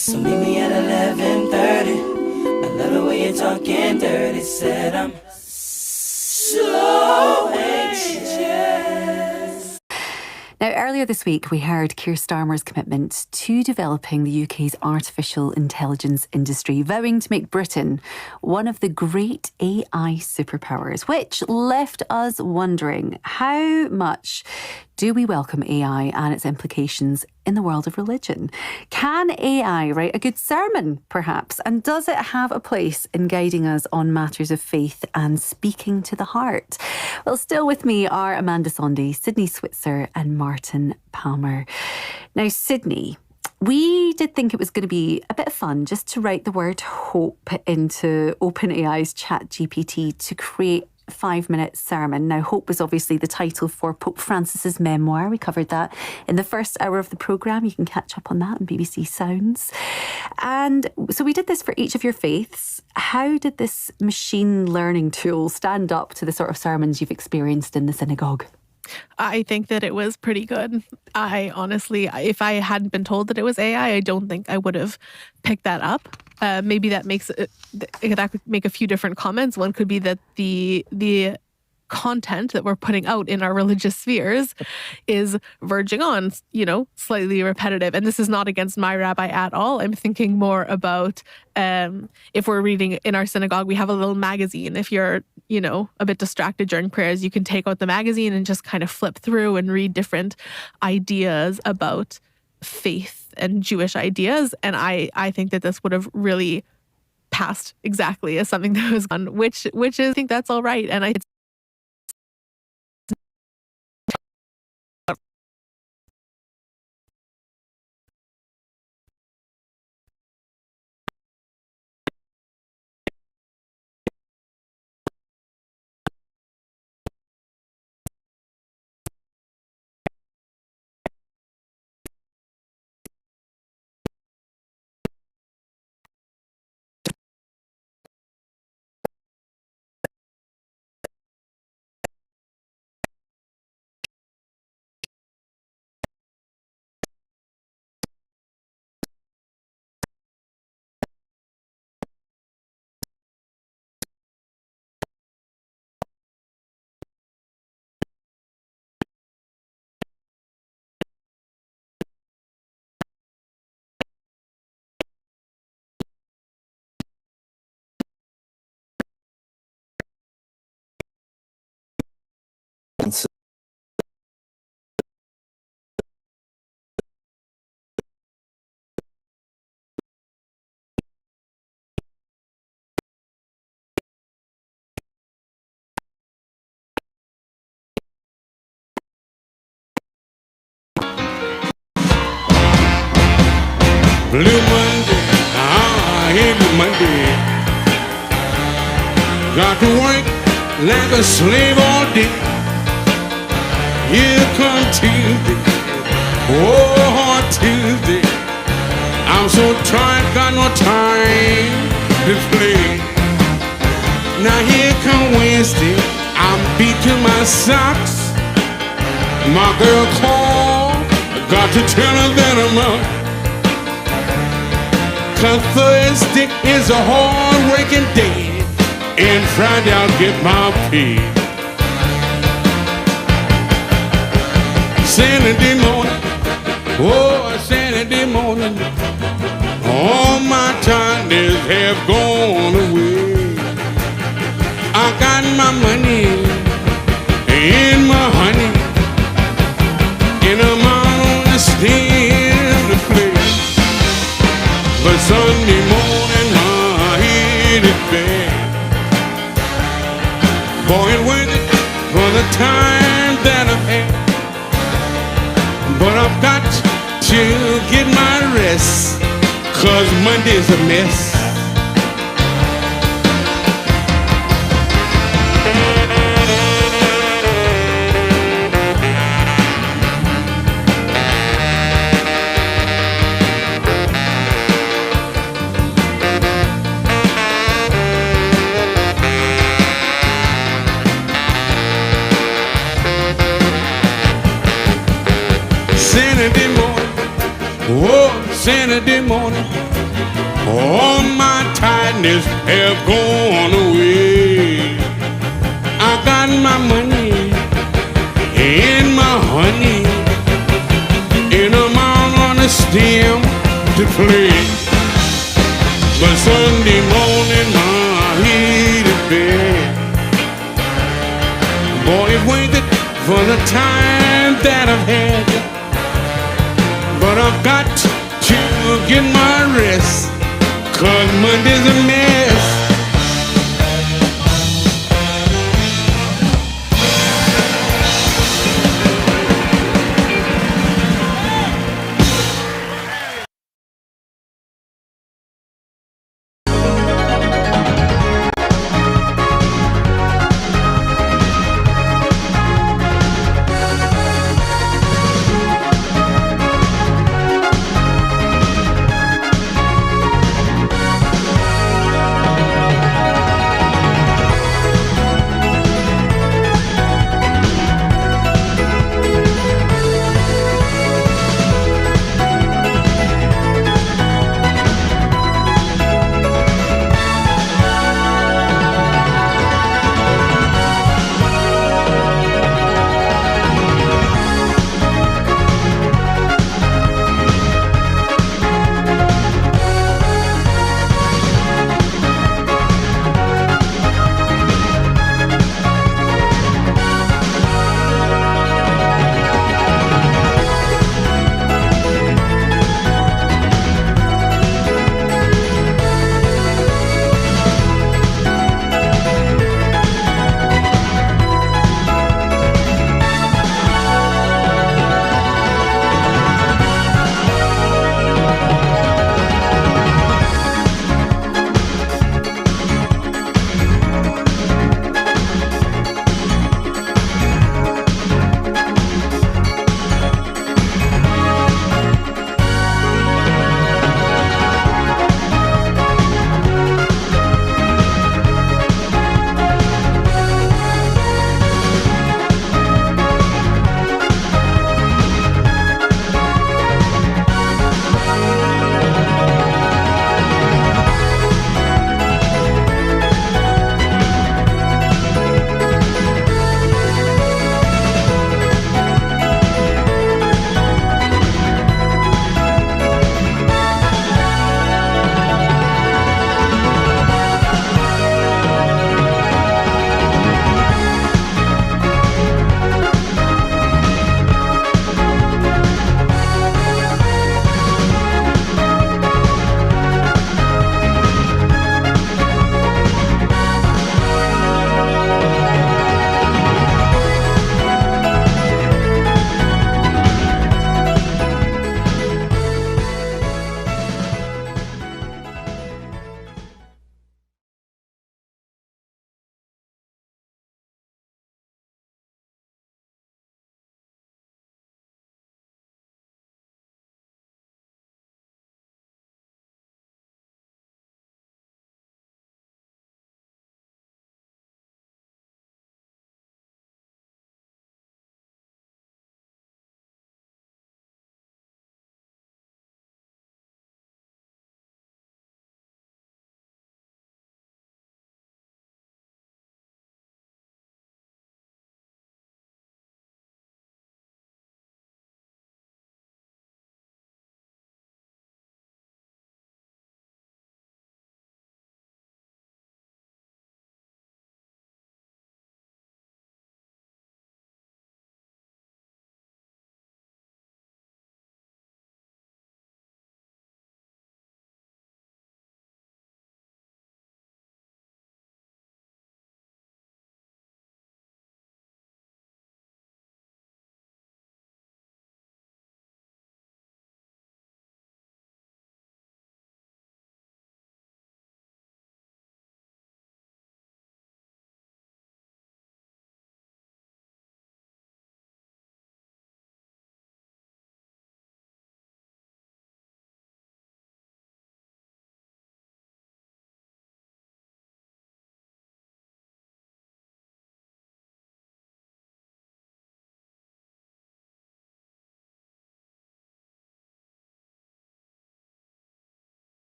So meet me at 11:30. I love the way you're talking dirty. Said I'm so anxious. Now, earlier this week, we heard Keir Starmer's commitment to developing the UK's artificial intelligence industry, vowing to make Britain one of the great AI superpowers, which left us wondering, how much do we welcome AI and its implications in the world of religion? Can AI write a good sermon, perhaps? And does it have a place in guiding us on matters of faith and speaking to the heart? Well, still with me are Amanda Sondy, Sydney Switzer and Martin Palmer. Now, Sydney, we did think it was going to be a bit of fun just to write the word hope into OpenAI's ChatGPT to create 5-minute sermon. Now, Hope was obviously the title for Pope Francis's memoir. We covered that in the first hour of the programme. You can catch up on that on BBC Sounds. And so we did this for each of your faiths. How did this machine learning tool stand up to the sort of sermons you've experienced in the synagogue? I think that it was pretty good. I honestly, if I hadn't been told that it was AI, I don't think I would have picked that up. Maybe that could make a few different comments. One could be that the content that we're putting out in our religious spheres is verging on, slightly repetitive. And this is not against my rabbi at all. I'm thinking more about if we're reading in our synagogue, we have a little magazine. If you're, a bit distracted during prayers, you can take out the magazine and just kind of flip through and read different ideas about faith and Jewish ideas. And I think that this would have really passed exactly as something that was on, which is, I think that's all right. And it's Blue Monday, I hate Blue Monday. Got to work like a slave all day. Here come Tuesday, oh Tuesday. I'm so tired, got no time to play. Now here come Wednesday, I'm beating my socks. My girl called, got to tell her that I'm up. 'Cause Thursday is a hard working day, and Friday I'll get my pay. Saturday morning, oh Saturday morning, all my tiredness have gone away. I got my money and my honey, and I'm on the stand to play. But Sunday morning, my head is bad. Boy, it worth it for the time that I've had. But I've got to get my rest, 'cause Monday's a mess. Saturday morning, oh Saturday morning, All my tightness have gone away. I got my money and my honey, and I'm out on the stem to play. But Sunday morning my head is bad. Boy, it waited for the time that I've had, but I've got to